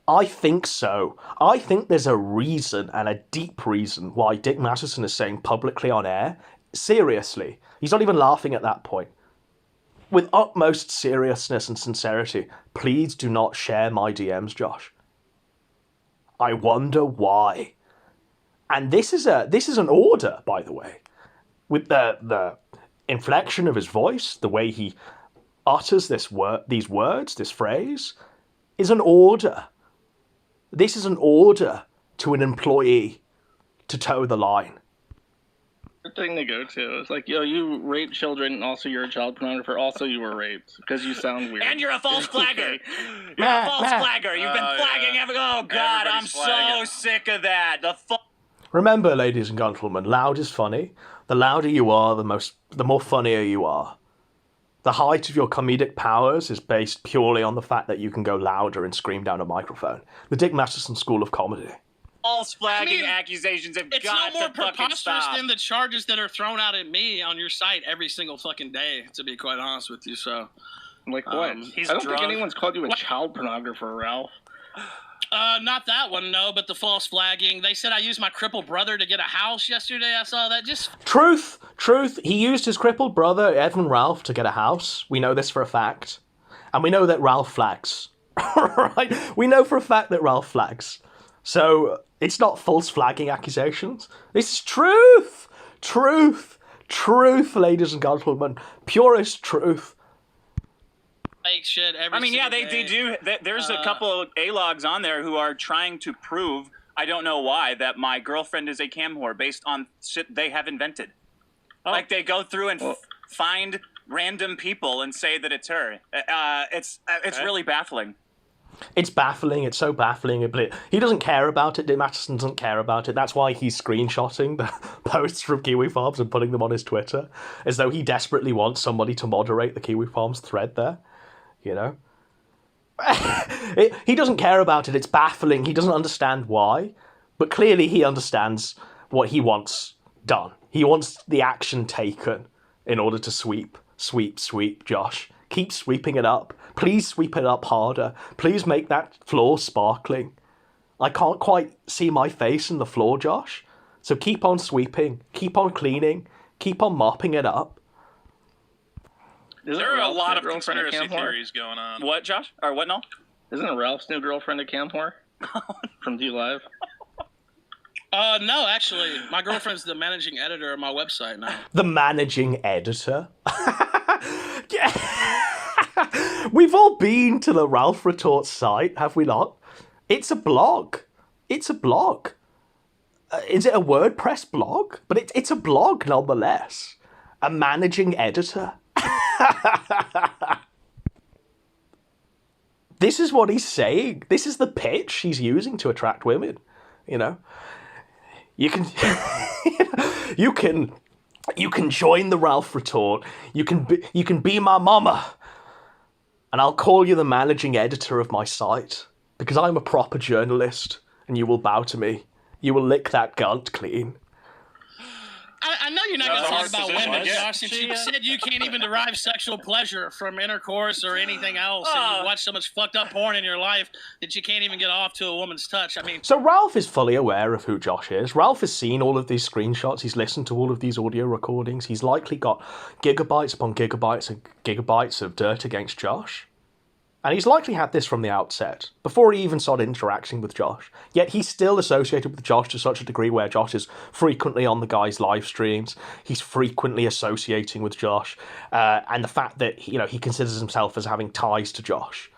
I think so. I think there's a reason, and a deep reason, why Dick Masterson is saying publicly on air, seriously, he's not even laughing at that point, with utmost seriousness and sincerity, please do not share my DMs, Josh. I wonder why. And this is an order, by the way, with the inflection of his voice, the way he utters these words, this phrase, is an order. This is an order to an employee to toe the line. Good thing to go to. It's like, yo, you rape children, and also you're a child pornographer. Also, you were raped because you sound weird. And you're a false flagger. You're a false flagger. You've been flagging. yeah. Oh God, I'm Everybody's flagging. so sick of that. Remember, ladies and gentlemen, loud is funny. The louder you are, the more funnier you are. The height of your comedic powers is based purely on the fact that you can go louder and scream down a microphone. The Dick Masterson School of Comedy. False flagging accusations have It's got no more to fucking preposterous stop. than the charges that are thrown out at me on your site every single fucking day, to be quite honest with you. So, Like what? He's I don't drunk. think anyone's called you a child pornographer, Ralph. not that one, no, but the false flagging. They said I used my crippled brother to get a house yesterday. I saw that. Just Truth. He used his crippled brother, Evan Ralph, to get a house. We know this for a fact. And we know that Ralph flags. Right? We know for a fact that Ralph flags. So, it's not false flagging accusations. This is truth. Truth, ladies and gentlemen. Purest truth. fake shit every I mean, yeah, single they day. do. There's a couple of A-logs on there who are trying to prove, I don't know why, that my girlfriend is a cam whore based on shit they have invented. Like, they go through and find random people and say that it's her. It's really baffling. It's baffling. It's so baffling. He doesn't care about it. Dick Masterson doesn't care about it. That's why he's screenshotting the posts from Kiwi Farms and putting them on his Twitter, as though he desperately wants somebody to moderate the Kiwi Farms thread there. You know? He doesn't care about it. It's baffling. He doesn't understand why. But clearly he understands what he wants done. He wants the action taken in order to sweep, Josh. Keep sweeping it up. Please sweep it up harder. Please make that floor sparkling. I can't quite see my face in the floor, Josh. So keep on sweeping. Keep on cleaning. Keep on mopping it up. There are a lot of conspiracy theories going on. What, Josh? Or what, Noel? Isn't Ralph's new girlfriend a cam whore? From D Live? No, actually, my girlfriend's the managing editor of my website now. The managing editor? We've all been to the Ralph Retort site, have we not? It's a blog. It's a blog. Is it a WordPress blog? But it's a blog nonetheless. A managing editor. This is what he's saying. This is the pitch he's using to attract women. You know? You can... You can join the Ralph Retort. You can be my mama. And I'll call you the managing editor of my site. Because I'm a proper journalist. And you will bow to me. You will lick that gunt clean. I know you're not going to talk about position. women, Yeah. Josh. If you said you can't even derive sexual pleasure from intercourse or anything else, and you watch so much fucked up porn in your life that you can't even get off to a woman's touch. I mean, So Ralph is fully aware of who Josh is. Ralph has seen all of these screenshots. He's listened to all of these audio recordings. He's likely got gigabytes upon gigabytes and gigabytes of dirt against Josh. And he's likely had this from the outset, before he even started interacting with Josh. Yet he's still associated with Josh to such a degree where Josh is frequently on the guy's live streams. He's frequently associating with Josh. And the fact that, he considers himself as having ties to Josh,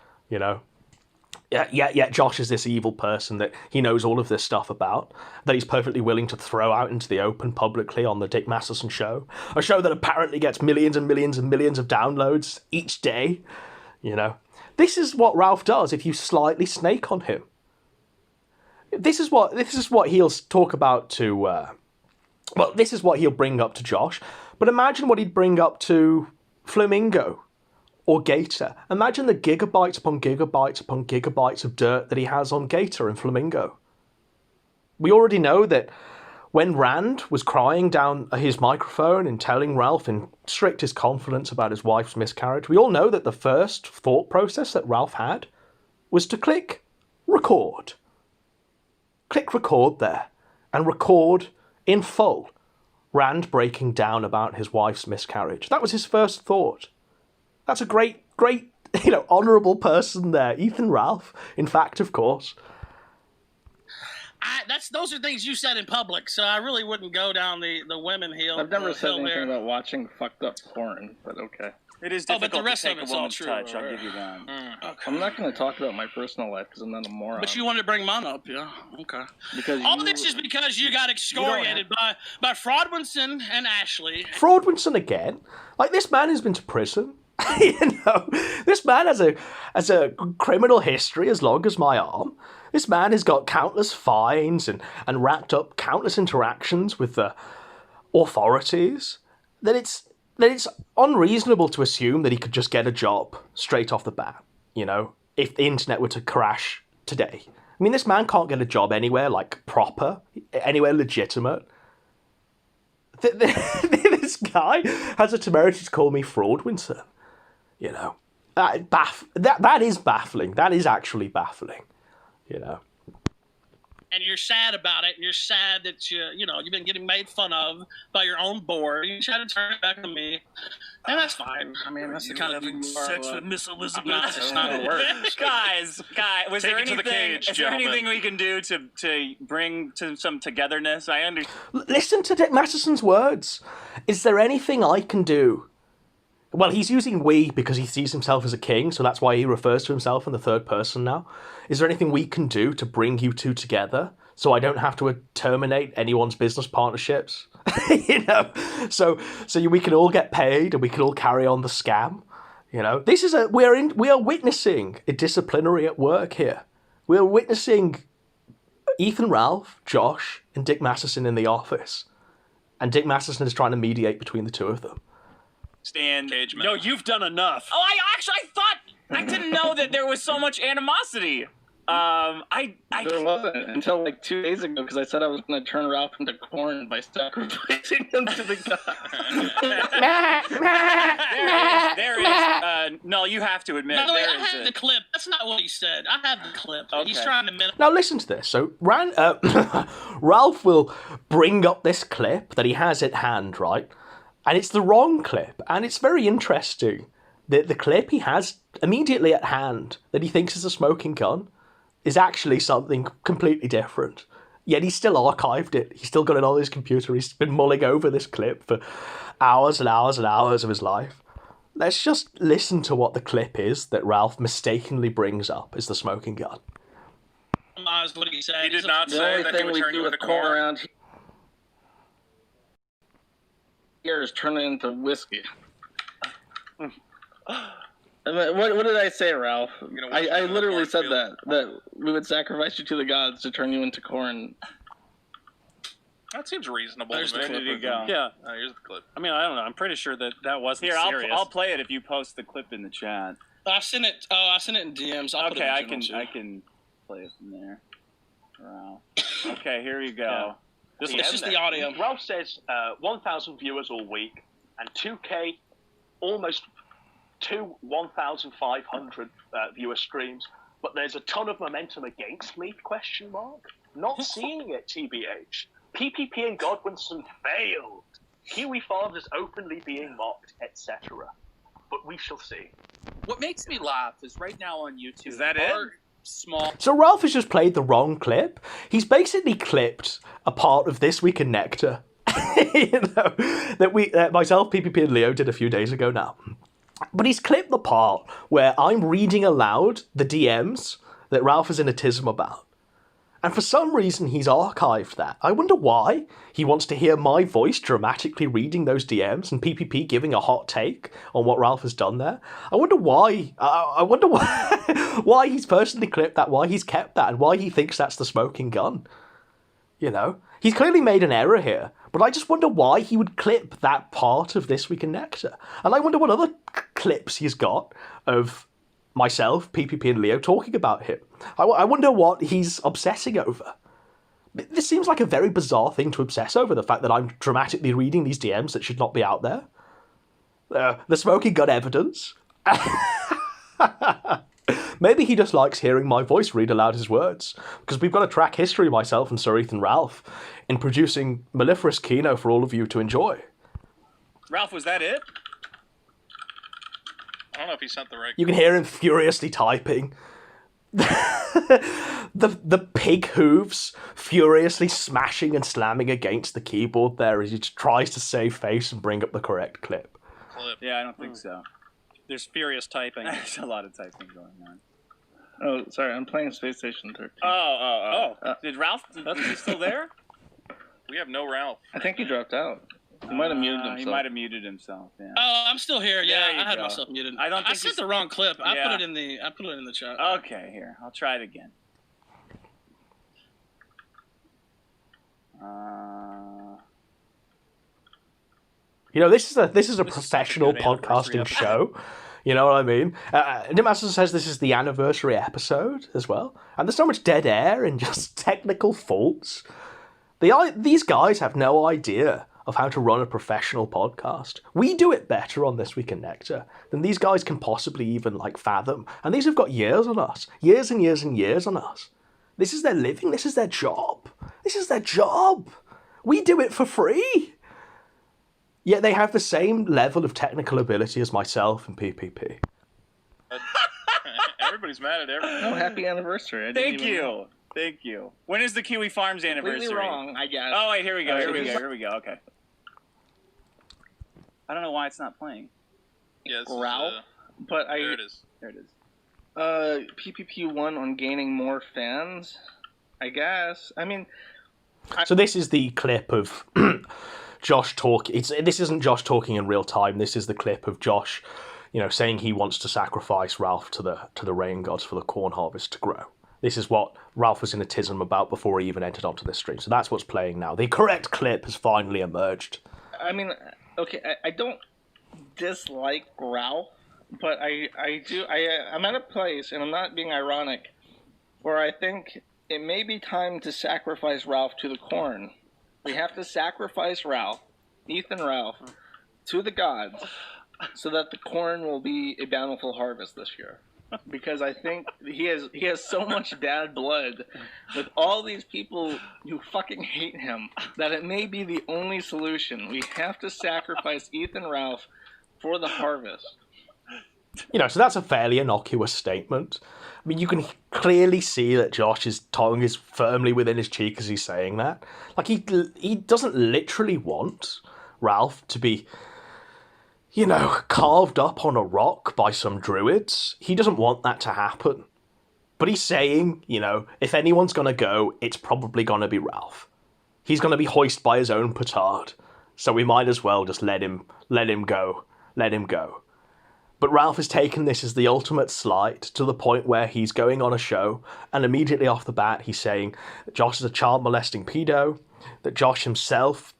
Yet Josh is this evil person that he knows all of this stuff about, that he's perfectly willing to throw out into the open publicly on the Dick Masterson show. A show that apparently gets millions and millions and millions of downloads each day, This is what Ralph does if you slightly snake on him. This is what he'll talk about to... this is what he'll bring up to Josh. But imagine what he'd bring up to Flamingo or Gator. Imagine the gigabytes upon gigabytes upon gigabytes of dirt that he has on Gator and Flamingo. We already know that when Rand was crying down his microphone and telling Ralph in strictest confidence about his wife's miscarriage, we all know that the first thought process that Ralph had was to click record. Click record there and record in full Rand breaking down about his wife's miscarriage. That was his first thought. That's a great, honourable person there. Ethan Ralph, in fact, of course. Those are things you said in public, so I really wouldn't go down the women hill. I've never said hill anything there. about watching fucked up porn, but okay. It is Oh, but difficult the rest to of take it's a all woman's true, touch. I'll right? give you that. Okay. I'm not going to talk about my personal life because I'm not a moron. But you wanted to bring mine up, yeah? Okay. Because All this is because you got excoriated by Fraudwinson and Ashley. Fraudwinson again. Like, this man has been to prison. This man has a criminal history as long as my arm. This man has got countless fines and racked up countless interactions with the authorities. That it's unreasonable to assume that he could just get a job straight off the bat, if the internet were to crash today. I mean, this man can't get a job anywhere, like, proper, anywhere legitimate. This guy has the temerity to call me Fraudwinson, That is baffling. That is actually baffling, And you're sad about it. You're sad that you've been getting made fun of by your own board. You try to turn it back on me, and that's fine. I mean, that's the kind of thing you are. Sex with Miss Elizabeth. It's not a word. guys, was Take there it to the anything? cage, Is there gentlemen. anything we can do to bring to some togetherness? I understand. Listen to Dick Masterson's words. Is there anything I can do? Well, he's using we because he sees himself as a king, so that's why he refers to himself in the third person now. Is there anything we can do to bring you two together so I don't have to terminate anyone's business partnerships? So we can all get paid and we can all carry on the scam. This is we are witnessing a disciplinary at work here. We are witnessing Ethan Ralph, Josh, and Dick Masterson in the office, and Dick Masterson is trying to mediate between the two of them. Stand. Cage match. No, you've done enough. Oh, I didn't know that there was so much animosity. There wasn't until like 2 days ago because I said I was going to turn Ralph into corn by sacrificing him to the god. there is. No, you have to admit. By the way, there I is have the clip. That's not what he said. I have the clip. He's Okay. trying to minimize. Now listen to this. So Ralph will bring up this clip that he has at hand, right? And it's the wrong clip, and it's very interesting that the clip he has immediately at hand that he thinks is a smoking gun is actually something completely different. Yet he's still archived it. He's still got it on his computer. He's been mulling over this clip for hours and hours and hours of his life. Let's just listen to what the clip is that Ralph mistakenly brings up as the smoking gun. What he said. He did not The say only that he thing would we turn do you with into corn corn. around here is turn it into whiskey. I mean, what did I say, Ralph? I literally said that we would sacrifice you to the gods to turn you into corn. That seems reasonable. There's to the me. clip. There you go. Yeah. Here's the clip. I mean, I don't know. I'm pretty sure that wasn't Here, serious. I'll play it if you post the clip in the chat. I sent it. Oh, I sent it in DMs. I'll put it Okay, in general, too. I can play it from there. Wow. Okay, here you go. This It's just the audio. Ralph says 1,000 viewers all week and 2K, almost 1,500 viewer streams. But there's a ton of momentum against me, ? Not seeing it, TBH. PPP and Godwinson failed. Kiwi fathers openly being mocked, etc. But we shall see. What makes me laugh is right now on YouTube. Is that it? Small. So Ralph has just played the wrong clip. He's basically clipped a part of This Week in Nectar, that myself, PPP, and Leo did a few days ago now. But he's clipped the part where I'm reading aloud the DMs that Ralph is in a tism about. And for some reason, he's archived that. I wonder why. He wants to hear my voice dramatically reading those DMs and PPP giving a hot take on what Ralph has done there. I wonder why. I wonder why he's personally clipped that, why he's kept that, and why he thinks that's the smoking gun. He's clearly made an error here, but I just wonder why he would clip that part of This Week in Nectar. And I wonder what other clips he's got of myself, PPP, and Leo talking about him. I wonder what he's obsessing over. This seems like a very bizarre thing to obsess over, the fact that I'm dramatically reading these DMs that should not be out there. The smoking gun evidence. Maybe he just likes hearing my voice read aloud his words, because we've got a track history, myself and Sir Ethan Ralph, in producing mellifluous Kino for all of you to enjoy. Ralph, was that it? I don't know if he sent the right. You can hear him furiously typing. the pig hooves furiously smashing and slamming against the keyboard there as he tries to save face and bring up the correct clip. Yeah, I don't think so. There's furious typing. There's a lot of typing going on. Oh, sorry, I'm playing Space Station 13. Oh. Did Ralph? Is he still there? We have no Ralph. I think he dropped out. He might have muted himself. He might have muted himself. Yeah. Oh, I'm still here. Yeah, There you I had go. myself muted. I don't think sent he's- the wrong clip. I Yeah. put it in the chat. Okay, here. I'll try it again. This is a This is professional such a good anniversary podcasting episode. show. You know what I mean? Nick Master says this is the anniversary episode as well, and there's so much dead air and just technical faults. These guys have no idea of how to run a professional podcast. We do it better on This Week in Nectar than these guys can possibly even fathom, and these have got years on us, years and years and years on us. This is their living. This is their job. This is their job. We do it for free. Yet they have the same level of technical ability as myself and PPP. Everybody's mad at everything. Oh, happy anniversary. I didn't Thank even you. know. Thank you. When is the Kiwi Farms anniversary? Completely wrong, I guess. Oh, wait, here we go. Here we go. Okay. I don't know why it's not playing. Yes. Ralph? But There it is. There it is. PPP won on gaining more fans, I guess. I mean, So this is the clip of Josh talking. This isn't Josh talking in real time. This is the clip of Josh, saying he wants to sacrifice Ralph to the rain gods for the corn harvest to grow. This is what Ralph was in a tism about before he even entered onto this stream. So that's what's playing now. The correct clip has finally emerged. I mean, okay, I don't dislike Ralph, but I'm at a place, and I'm not being ironic, where I think it may be time to sacrifice Ralph to the corn. We have to sacrifice Ralph, Ethan Ralph, to the gods, so that the corn will be a bountiful harvest this year. Because I think he has so much bad blood with all these people who fucking hate him that it may be the only solution. We have to sacrifice Ethan Ralph for the harvest. So that's a fairly innocuous statement. I mean, you can clearly see that Josh's tongue is firmly within his cheek as he's saying that. He doesn't literally want Ralph to be, carved up on a rock by some druids. He doesn't want that to happen. But he's saying, if anyone's going to go, it's probably going to be Ralph. He's going to be hoisted by his own petard. So we might as well just let him go. Let him go. But Ralph has taken this as the ultimate slight to the point where he's going on a show and immediately off the bat he's saying that Josh is a child molesting pedo, that Josh himself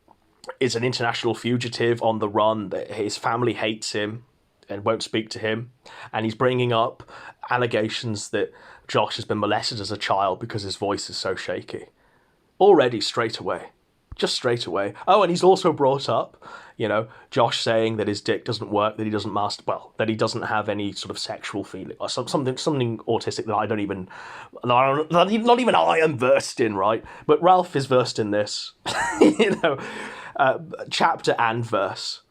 is an international fugitive on the run, that his family hates him and won't speak to him, and he's bringing up allegations that Josh has been molested as a child because his voice is so shaky. Already straight away. Just straight away. Oh, and he's also brought up, Josh saying that his dick doesn't work, that he doesn't that he doesn't have any sort of sexual feeling, or something autistic that not even I am versed in, right? But Ralph is versed in this, chapter and verse,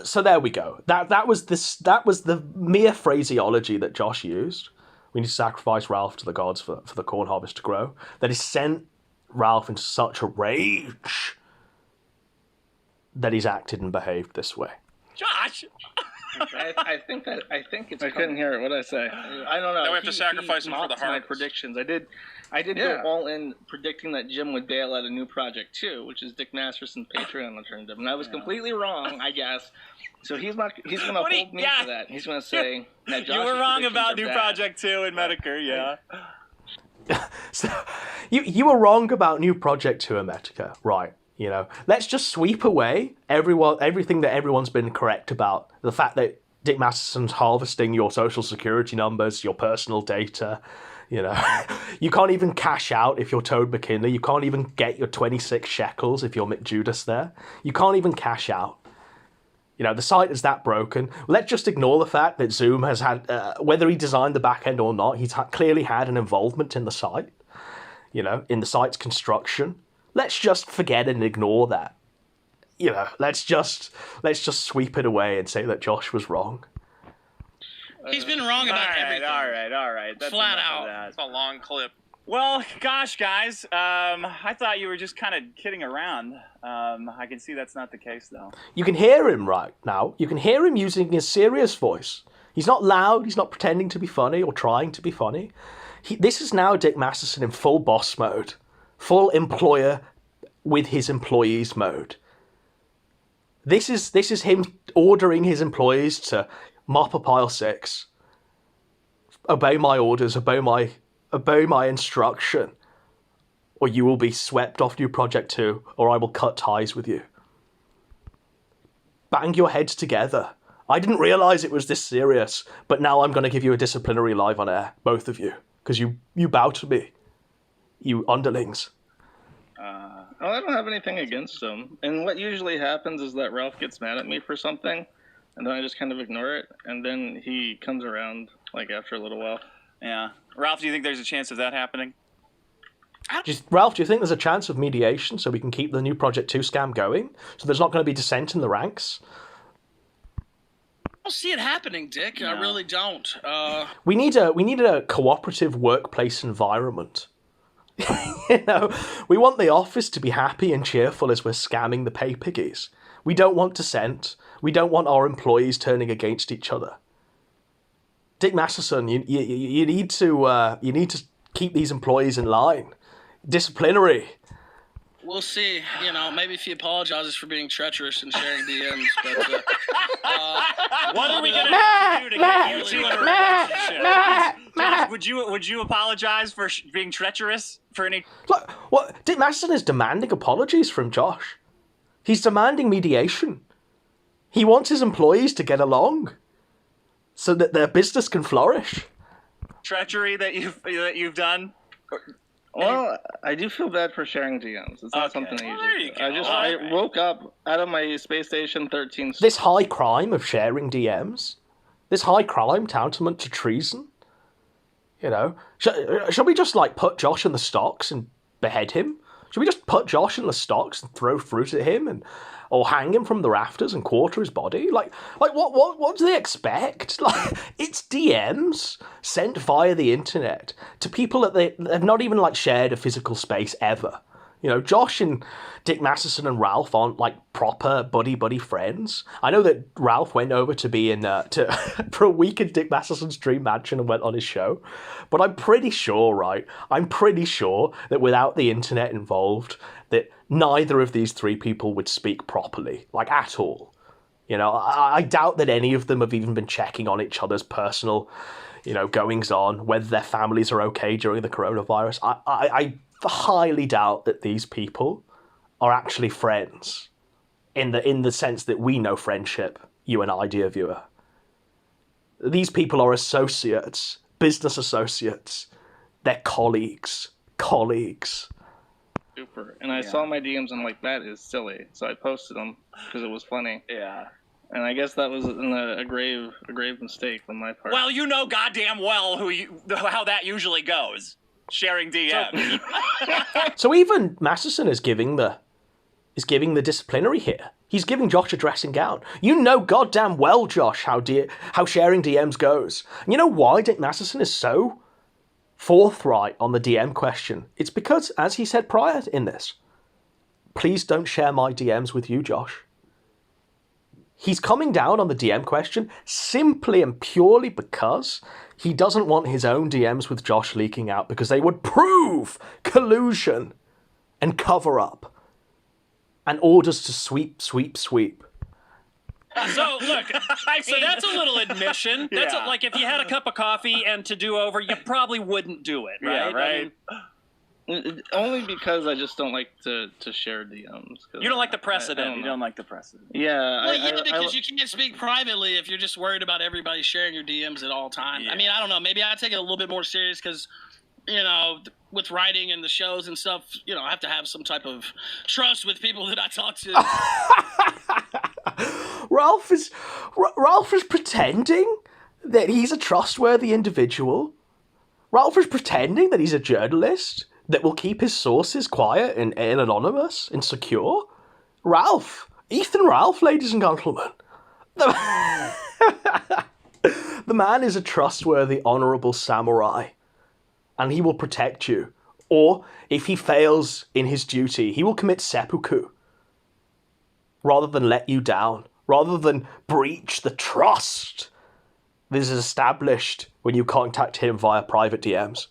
So there we go. That was the mere phraseology that Josh used. We need to sacrifice Ralph to the gods for the corn harvest to grow. That has sent Ralph into such a rage that he's acted and behaved this way. Josh! I think it's. I couldn't hear it. What did I say? I don't know. Now we have to sacrifice him for the mocked my harvest. predictions. I did go all in predicting that Jim would bail out a new project too, which is Dick Masterson's Patreon alternative, and I was completely wrong, I guess. So he's going to hold me to that. He's going to say that You were wrong about New Project 2 in Medicare, yeah. So you were wrong about New Project 2 in Medica, right? Let's just sweep away everything that everyone's been correct about. The fact that Dick Masterson's harvesting your social security numbers, your personal data. You can't even cash out if you're Toad McKinley. You can't even get your 26 shekels if you're Mick Judas there. You can't even cash out. The site is that broken. Let's just ignore the fact that Zoom has had, whether he designed the back end or not, he's clearly had an involvement in the site, in the site's construction. Let's just forget and ignore that. Let's just sweep it away and say that Josh was wrong. He's been wrong about everything. All right. That's Flat enough of out. that. It's a long clip. Well, gosh, guys, I thought you were just kind of kidding around. I can see that's not the case, though. You can hear him right now. You can hear him using his serious voice. He's not loud. He's not pretending to be funny or trying to be funny. This is now Dick Masterson in full boss mode, full employer with his employees mode. This is him ordering his employees to mop up aisle 6, obey my orders, obey my instruction, or you will be swept off New Project 2, or I will cut ties with you. Bang your heads together. I didn't realise it was this serious, but now I'm going to give you a disciplinary live on air, both of you, because you bow to me, you underlings. Oh, I don't have anything against him. And what usually happens is that Ralph gets mad at me for something, and then I just kind of ignore it, and then he comes around, like, after a little while. Yeah. Ralph, do you think there's a chance of that happening? Ralph, do you think there's a chance of mediation so we can keep the New Project 2 scam going? So there's not going to be dissent in the ranks? I don't see it happening, Dick. No. I really don't. We need a cooperative workplace environment. You know, we want the office to be happy and cheerful as we're scamming the pay piggies. We don't want dissent. We don't want our employees turning against each other. Dick Masterson, you need to keep these employees in line. Disciplinary. We'll see. You know, maybe if he apologizes for being treacherous and sharing DMs, but What are we gonna do to get you two in a relationship? Josh, would you apologize for being treacherous for any? Look, what Dick Masterson is demanding apologies from Josh. He's demanding mediation. He wants his employees to get along so that their business can flourish. Treachery that you've done? Well, I do feel bad for sharing DMs. It's not something I usually do. I woke up out of my Space Station 13. This high crime of sharing DMs, this high crime tantamount to treason. You know, shall we just like put Josh in the stocks and behead him? Should we just put Josh in the stocks and throw fruit at him, or hang him from the rafters and quarter his body? Like what do they expect? Like, it's DMs sent via the internet to people that they've not even like shared a physical space ever. You know, Josh and Dick Masterson and Ralph aren't like proper buddy friends. I know that Ralph went over to be in for a week in Dick Masterson's dream mansion and went on his show, but I'm pretty sure, right? I'm pretty sure that without the internet involved, that neither of these three people would speak properly, like at all. You know, I doubt that any of them have even been checking on each other's personal, you know, goings on, whether their families are okay during the coronavirus. I highly doubt that these people are actually friends in the sense that we know friendship, you and I, dear viewer. These people are associates, business associates. They're colleagues. Super. And I saw my DMs and I'm like, that is silly. So I posted them because it was funny. Yeah. And I guess that was a grave mistake on my part. Well, you know goddamn well how that usually goes. Sharing DMs. So even Masterson is giving the disciplinary here. He's giving Josh a dressing gown. You know goddamn well, Josh, how sharing DMs goes. And you know why Dick Masterson is so forthright on the DM question? It's because, as he said prior in this, please don't share my DMs with you, Josh. He's coming down on the DM question simply and purely because he doesn't want his own DMs with Josh leaking out, because they would prove collusion and cover up and orders to sweep. So look, so that's a little admission. That's Yeah. like if you had a cup of coffee and to do over, you probably wouldn't do it, right? Yeah, right. Only because I just don't like to share DMs. You don't like the precedent. You don't like the precedent. Yeah. Well, because you can't speak privately if you're just worried about everybody sharing your DMs at all times. Yeah. I mean, I don't know. Maybe I take it a little bit more serious because, you know, with writing and the shows and stuff, you know, I have to have some type of trust with people that I talk to. Ralph is pretending that he's a trustworthy individual. Ralph is pretending that he's a journalist that will keep his sources quiet and anonymous and secure. Ethan Ralph, ladies and gentlemen. The man is a trustworthy, honourable samurai, and he will protect you. Or, if he fails in his duty, he will commit seppuku, rather than let you down, rather than breach the trust that is established when you contact him via private DMs.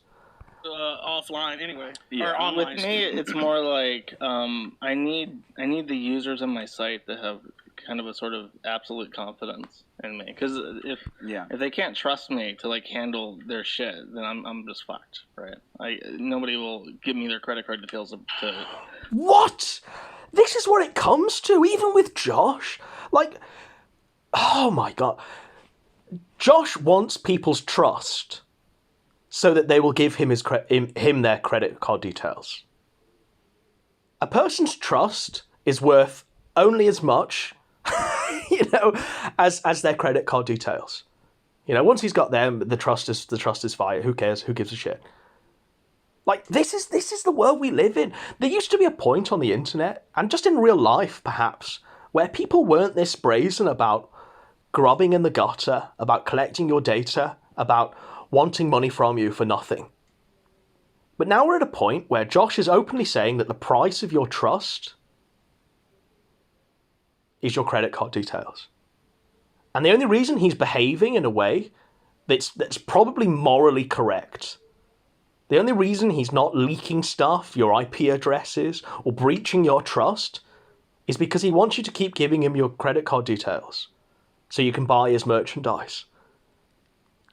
Offline anyway, Yeah, or online. with me, it's more like I need the users on my site to have kind of a sort of absolute confidence in me, because if they can't trust me to like handle their shit, then I'm just fucked, right? Nobody will give me their credit card details to. What? This is what it comes to, even with Josh. Like, oh my god. Josh wants people's trust so that they will give him him their credit card details. A person's trust is worth only as much, as their credit card details. Once he's got them, the trust is fire. Who cares? Who gives a shit? Like, this is the world we live in. There used to be a point on the internet, and just in real life, perhaps, where people weren't this brazen about grubbing in the gutter, about collecting your data, about wanting money from you for nothing. But now we're at a point where Josh is openly saying that the price of your trust is your credit card details. And the only reason he's behaving in a way that's probably morally correct, the only reason he's not leaking stuff, your IP addresses, or breaching your trust, is because he wants you to keep giving him your credit card details so you can buy his merchandise.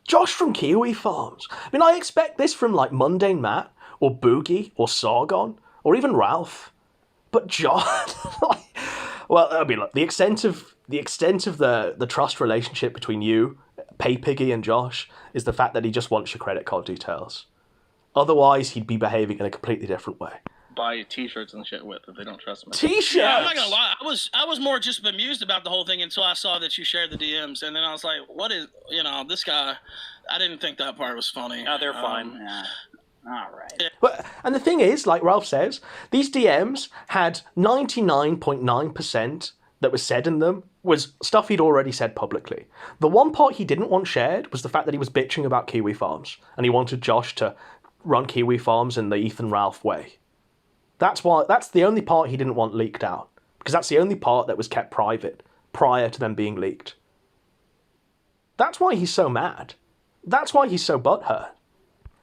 Josh from Kiwi Farms. I mean, I expect this from like Mundane Matt, or Boogie, or Sargon, or even Ralph. But Josh, well, I mean, look, the extent of the trust relationship between you, Paypiggy, and Josh is the fact that he just wants your credit card details. Otherwise, he'd be behaving in a completely different way. Buy t-shirts and shit with if they don't trust me. T-shirts! Yeah, I'm not gonna lie. I was more just bemused about the whole thing until I saw that you shared the DMs, and then I was like, "What is this guy?" I didn't think that part was funny. Oh, they're fine. Yeah. All right. But, and the thing is, like Ralph says, these DMs had 99.9% that was said in them was stuff he'd already said publicly. The one part he didn't want shared was the fact that he was bitching about Kiwi Farms, and he wanted Josh to run Kiwi Farms in the Ethan Ralph way. That's the only part he didn't want leaked out, because that's the only part that was kept private prior to them being leaked. That's why he's so mad. That's why he's so butthurt.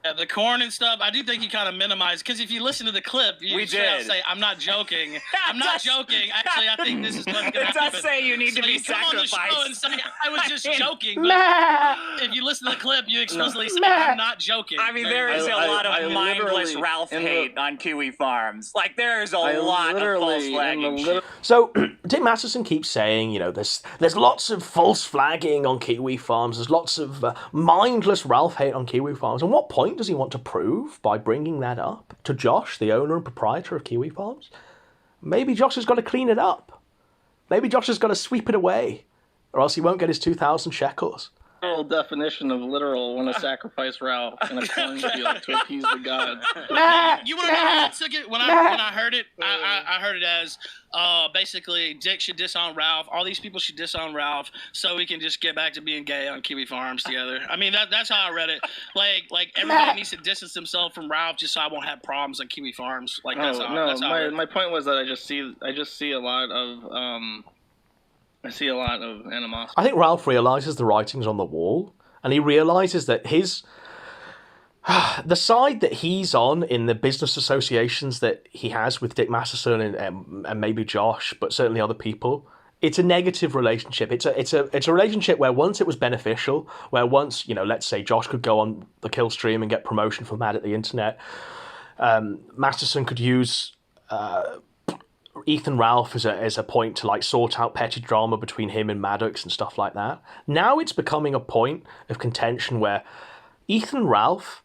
Yeah, the corn and stuff, I do think you kind of minimize, because if you listen to the clip, you say, "I'm not joking." I'm not joking. Actually, I think this is what's going to happen. It does say you need to be sacrificed. Come on the show and say, "I was just joking." But if you listen to the clip, you explicitly say, "I'm not joking." I mean, there is a lot of mindless Ralph hate on Kiwi Farms. Like, there is a lot of false flagging. So, Dick Masterson keeps saying, there's lots of false flagging on Kiwi Farms. There's lots of mindless Ralph hate on Kiwi Farms. And what point does he want to prove by bringing that up to Josh, the owner and proprietor of Kiwi Farms? Maybe Josh has got to clean it up. Maybe Josh has got to sweep it away, or else he won't get his 2,000 shekels. Literal definition of literal want to sacrifice Ralph in a cornfield to appease the gods. You want to know how I took it when I heard it? I heard it as basically Dick should disown Ralph. All these people should disown Ralph so we can just get back to being gay on Kiwi Farms together. I mean, that's how I read it. Like everybody needs to distance themselves from Ralph just so I won't have problems on Kiwi Farms. Like that's how my point was that I just see a lot of I see a lot of animosity. I think Ralph realises the writing's on the wall, and he realises that the side that he's on in the business associations that he has with Dick Masterson and maybe Josh, but certainly other people, it's a negative relationship. It's a relationship where once it was beneficial, where once, let's say Josh could go on the kill stream and get promotion from Mad at the Internet, Masterson could use Ethan Ralph as a point to like sort out petty drama between him and Maddox and stuff like that. Now it's becoming a point of contention where Ethan Ralph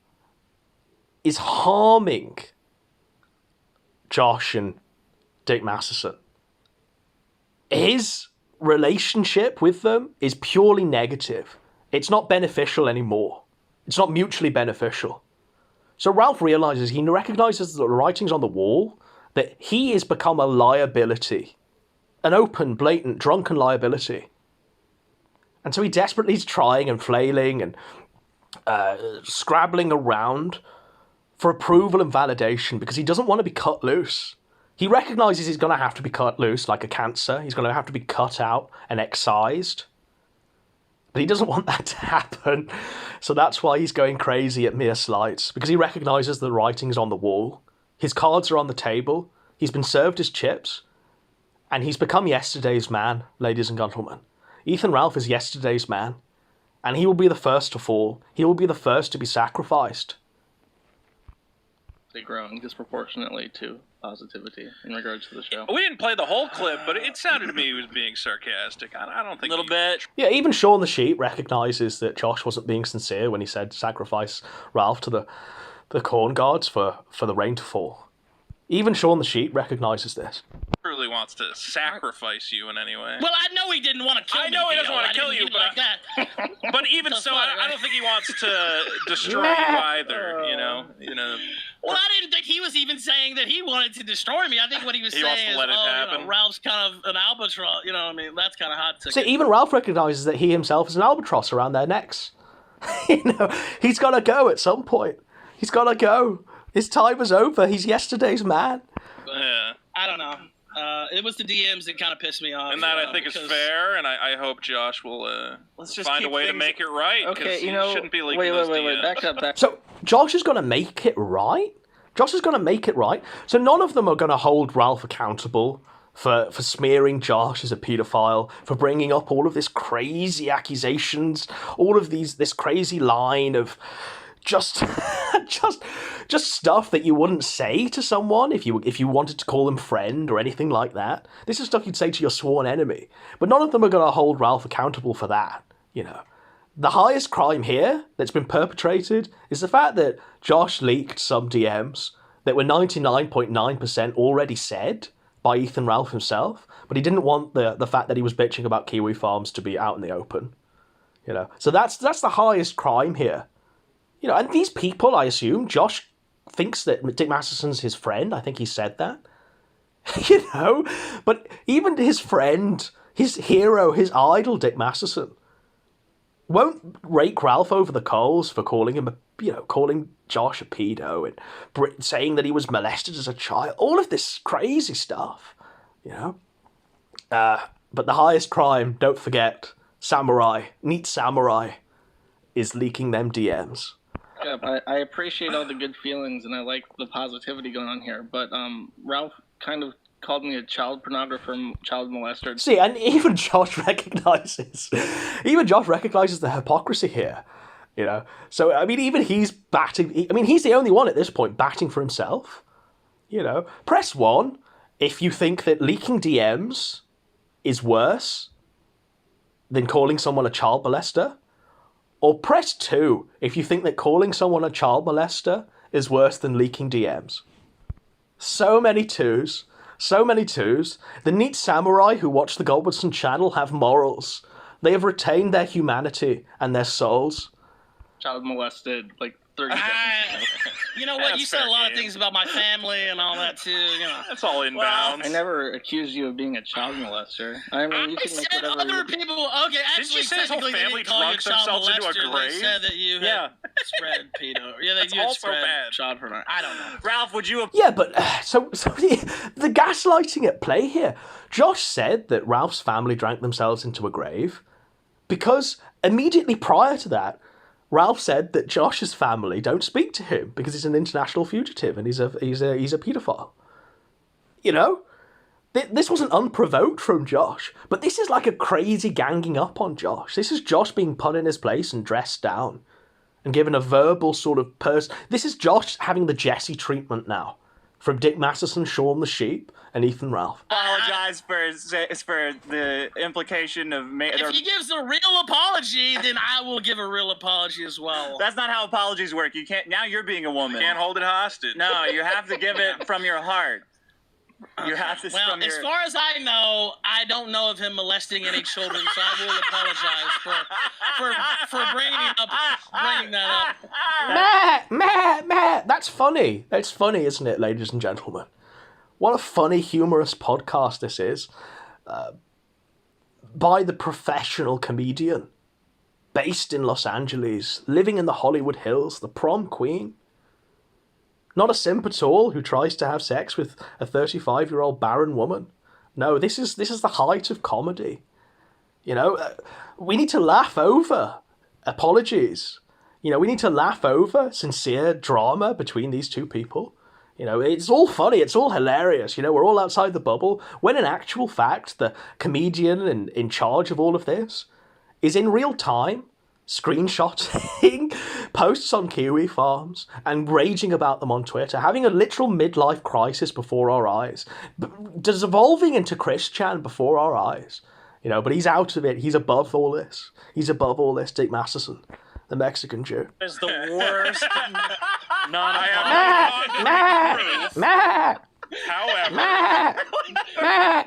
is harming Josh and Dick Masterson. His relationship with them is purely negative. It's not beneficial anymore. It's not mutually beneficial. So Ralph realizes, he recognizes that the writing's on the wall, that he has become a liability, an open, blatant, drunken liability. And so he desperately is trying and flailing and scrabbling around for approval and validation because he doesn't want to be cut loose. He recognizes he's going to have to be cut loose like a cancer. He's going to have to be cut out and excised. But he doesn't want that to happen. So that's why he's going crazy at mere slights, because he recognizes the writing's on the wall. His cards are on the table. He's been served his chips. And he's become yesterday's man, ladies and gentlemen. Ethan Ralph is yesterday's man. And he will be the first to fall. He will be the first to be sacrificed. They're growing disproportionately to positivity in regards to the show. We didn't play the whole clip, but it sounded to me he was being sarcastic. I don't think A little bit. Yeah, even Shaun the Sheep recognizes that Josh wasn't being sincere when he said sacrifice Ralph to the corn guards for the rain to fall. Even Shaun the Sheep recognizes this. Truly wants to sacrifice you in any way. Well, I know he didn't want to kill me. I know he doesn't Theo. want to kill you, but like that. but even That's so, fine, I right? don't think he wants to destroy you either. You know. Well, I didn't think he was even saying that he wanted to destroy me. I think what he was He wants saying to is, let it oh, happen. Ralph's kind of an albatross. You know what I mean? That's kind of hot. So even Ralph recognizes that he himself is an albatross around their necks. He's got to go at some point. He's got to go. His time is over. He's yesterday's man. Yeah. I don't know. It was the DMs that kind of pissed me off. And that I think is because- fair, and I hope Josh will Let's just find a keep way to things- make it right. 'cause Okay, he you know, shouldn't be leaking wait, those wait, DMs. back up. So Josh is going to make it right. Josh is going to make it right. So none of them are going to hold Ralph accountable for smearing Josh as a paedophile, for bringing up all of this crazy accusations, all of this crazy line of just stuff that you wouldn't say to someone if you wanted to call them friend or anything like that. This is stuff you'd say to your sworn enemy. But none of them are going to hold Ralph accountable for that, you know. The highest crime here that's been perpetrated is the fact that Josh leaked some DMs that were 99.9% already said by Ethan Ralph himself, but he didn't want the fact that he was bitching about Kiwi Farms to be out in the open. You know, so that's the highest crime here. You know, and these people, I assume, Josh thinks that Dick Masterson's his friend. I think he said that. You know, but even his friend, his hero, his idol, Dick Masterson, won't rake Ralph over the coals for calling Josh a pedo and saying that he was molested as a child. All of this crazy stuff, you know. But the highest crime, don't forget, Neat Samurai, is leaking them DMs. Yeah, I appreciate all the good feelings and I like the positivity going on here, but Ralph kind of called me a child pornographer, child molester. See, and even Josh recognizes the hypocrisy here, you know. So I mean, even he's batting. I mean, he's the only one at this point batting for himself. You know, press 1 if you think that leaking DMs is worse than calling someone a child molester, or press 2 if you think that calling someone a child molester is worse than leaking DMs. So many twos. So many twos. The neat samurai who watch the Goldbertson channel have morals. They have retained their humanity and their souls. Child molested like 30 seconds ago. You know what? That's You said a fair lot of game. things about my family and all that too. You know. That's all inbounds. I never accused you of being a child molester. I mean, you I can make said whatever other you... people. Okay, actually, you say his whole technically, they family didn't call you a drunk child themselves into a molester. They grave? said that you had spread pedo. Yeah, That's you had also spread bad. child pornography. I don't know. Ralph, would you have Yeah, but so the gaslighting at play here. Josh said that Ralph's family drank themselves into a grave because immediately prior to that, Ralph said that Josh's family don't speak to him because he's an international fugitive and he's a pedophile. You know, this wasn't unprovoked from Josh, but this is like a crazy ganging up on Josh. This is Josh being put in his place and dressed down and given a verbal sort of This is Josh having the Jesse treatment now from Dick Masterson, Shaun the Sheep, and Ethan Ralph. apologize for the implication of If he gives a real apology, then I will give a real apology as well. That's not how apologies work. You can't. Now you're being a woman. Can't hold it hostage. No, you have to give it from your heart. You have to. Well, from as your... far as I know, I don't know of him molesting any children, so I will apologize for bringing that up. Meh. That's funny. It's funny, isn't it, ladies and gentlemen? What a funny, humorous podcast this is. By the professional comedian based in Los Angeles, living in the Hollywood Hills, the prom queen. Not a simp at all who tries to have sex with a 35-year-old barren woman. No, this is the height of comedy. You know, we need to laugh over apologies. You know, we need to laugh over sincere drama between these two people. You know, it's all funny, it's all hilarious. You know, we're all outside the bubble. When in actual fact, the comedian in charge of all of this is in real time screenshotting posts on kiwi farms and raging about them on Twitter, having a literal midlife crisis before our eyes, devolving into Chris Chan before our eyes. You know, but he's out of it. He's above all this. He's above all this, Dick Masterson, the Mexican Jew. Is the worst However,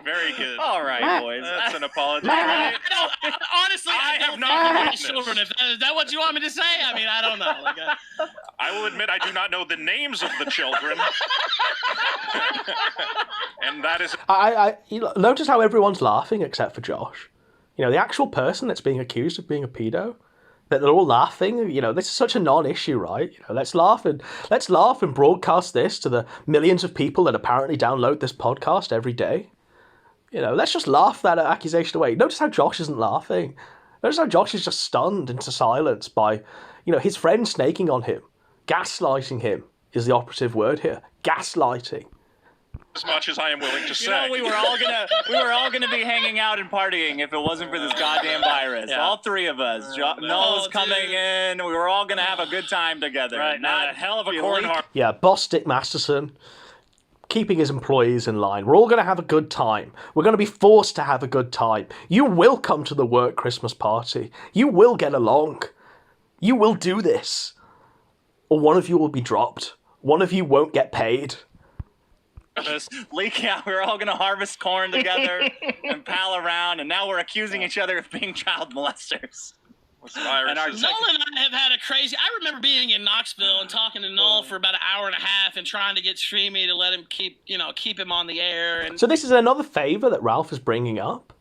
very good. All right, boys. That's an apology. Honestly, I I have don't not know my witnessed. children. Is that what you want me to say? I mean, I don't know. Like, I will admit I do not know the names of the children. And that is... Notice how everyone's laughing except for Josh. You know, the actual person that's being accused of being a pedo, that they're all laughing. You know, this is such a non-issue, right? You know, let's laugh and broadcast this to the millions of people that apparently download this podcast every day. You know, let's just laugh that accusation away. Notice how Josh isn't laughing. Notice how Josh is just stunned into silence by, you know, his friend snaking on him. Gaslighting him is the operative word here. Gaslighting. as much as I am willing to say. You know, we were all gonna be hanging out and partying if it wasn't for this goddamn virus. Yeah. All three of us. Noah's coming in. We were all gonna have a good time together. Right, Not a hell of a be corn leak- harp. Yeah, boss Dick Masterson, keeping his employees in line. We're all going to have a good time. We're going to be forced to have a good time. You will come to the work Christmas party. You will get along. You will do this. Or one of you will be dropped. One of you won't get paid. This leak out. We were all gonna harvest corn together and pal around, and now we're accusing each other of being child molesters. And our Nolan and I have had a crazy. I remember being in Knoxville and talking to Noel for about an hour and a half and trying to get Streamy to let him keep him on the air. And So this is another favour that Ralph is bringing up.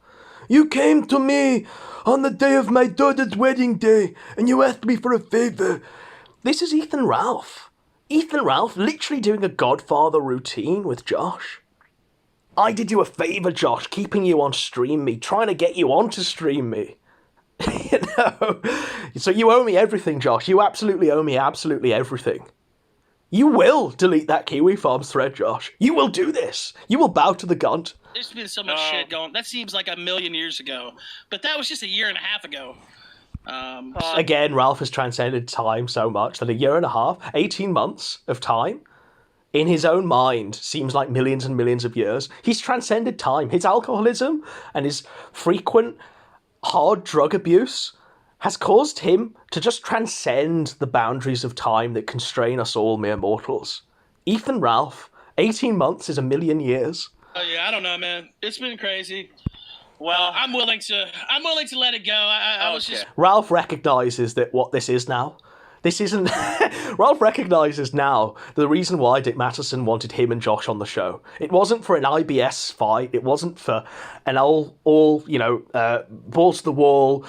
You came to me on the day of my daughter's wedding day, and you asked me for a favour. This is Ethan Ralph. Ethan Ralph literally doing a Godfather routine with Josh. I did you a favour, Josh, keeping you on Stream Me, trying to get you on to Stream Me. You know? So you owe me everything, Josh. You absolutely owe me absolutely everything. You will delete that Kiwi Farms thread, Josh. You will do this. You will bow to the gun. there's been so much shit going. That seems like a million years ago, but that was just a year and a half ago. Again, Ralph has transcended time so much that a year and a half, 18 months of time, in his own mind seems like millions and millions of years. He's transcended time. His alcoholism and his frequent hard drug abuse has caused him to just transcend the boundaries of time that constrain us all mere mortals. Ethan Ralph, 18 months is a million years. Oh yeah, I don't know, man. It's been crazy. Well, I'm willing to let it go. I was just Ralph recognizes that what this is now. This isn't... Ralph recognizes now the reason why Dick Masterson wanted him and Josh on the show. It wasn't for an IBS fight. It wasn't for an all balls to the wall,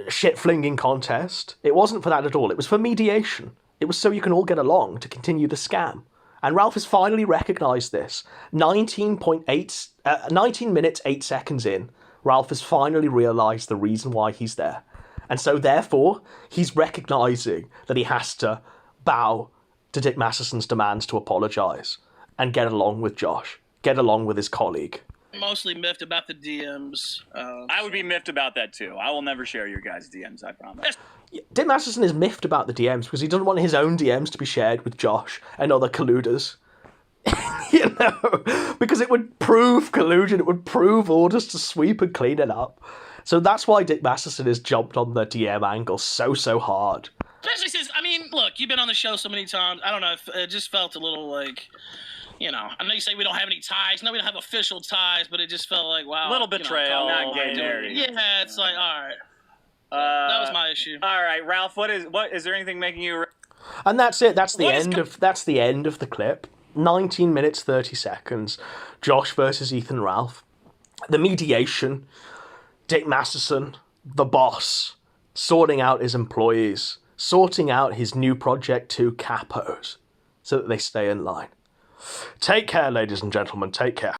shit-flinging contest. It wasn't for that at all. It was for mediation. It was so you can all get along to continue the scam. And Ralph has finally recognized this. 19 minutes, 8 seconds in, Ralph has finally realized the reason why he's there. And so, therefore, he's recognizing that he has to bow to Dick Masterson's demands to apologize and get along with Josh, get along with his colleague. mostly miffed about the DMs. I would be miffed about that too. I will never share your guys' DMs, I promise. Dick Masterson is miffed about the DMs because he doesn't want his own DMs to be shared with Josh and other colluders. Because it would prove collusion, it would prove orders to sweep and clean it up. So that's why Dick Masterson has jumped on the DM angle so hard. Especially since, look, you've been on the show so many times. I don't know, it just felt a little like, I know you say we don't have any ties. No, we don't have official ties, but it just felt like, wow. A little betrayal. Not gay married. Yeah, it's like, all right. That was my issue. All right, Ralph, what is there anything making you... And that's it. That's the end of the clip. 19 minutes 30 seconds. Josh versus Ethan Ralph. The mediation. Dick Masterson, the boss, sorting out his employees, sorting out his new Project 2 capos, so that they stay in line. Take care, ladies and gentlemen, take care.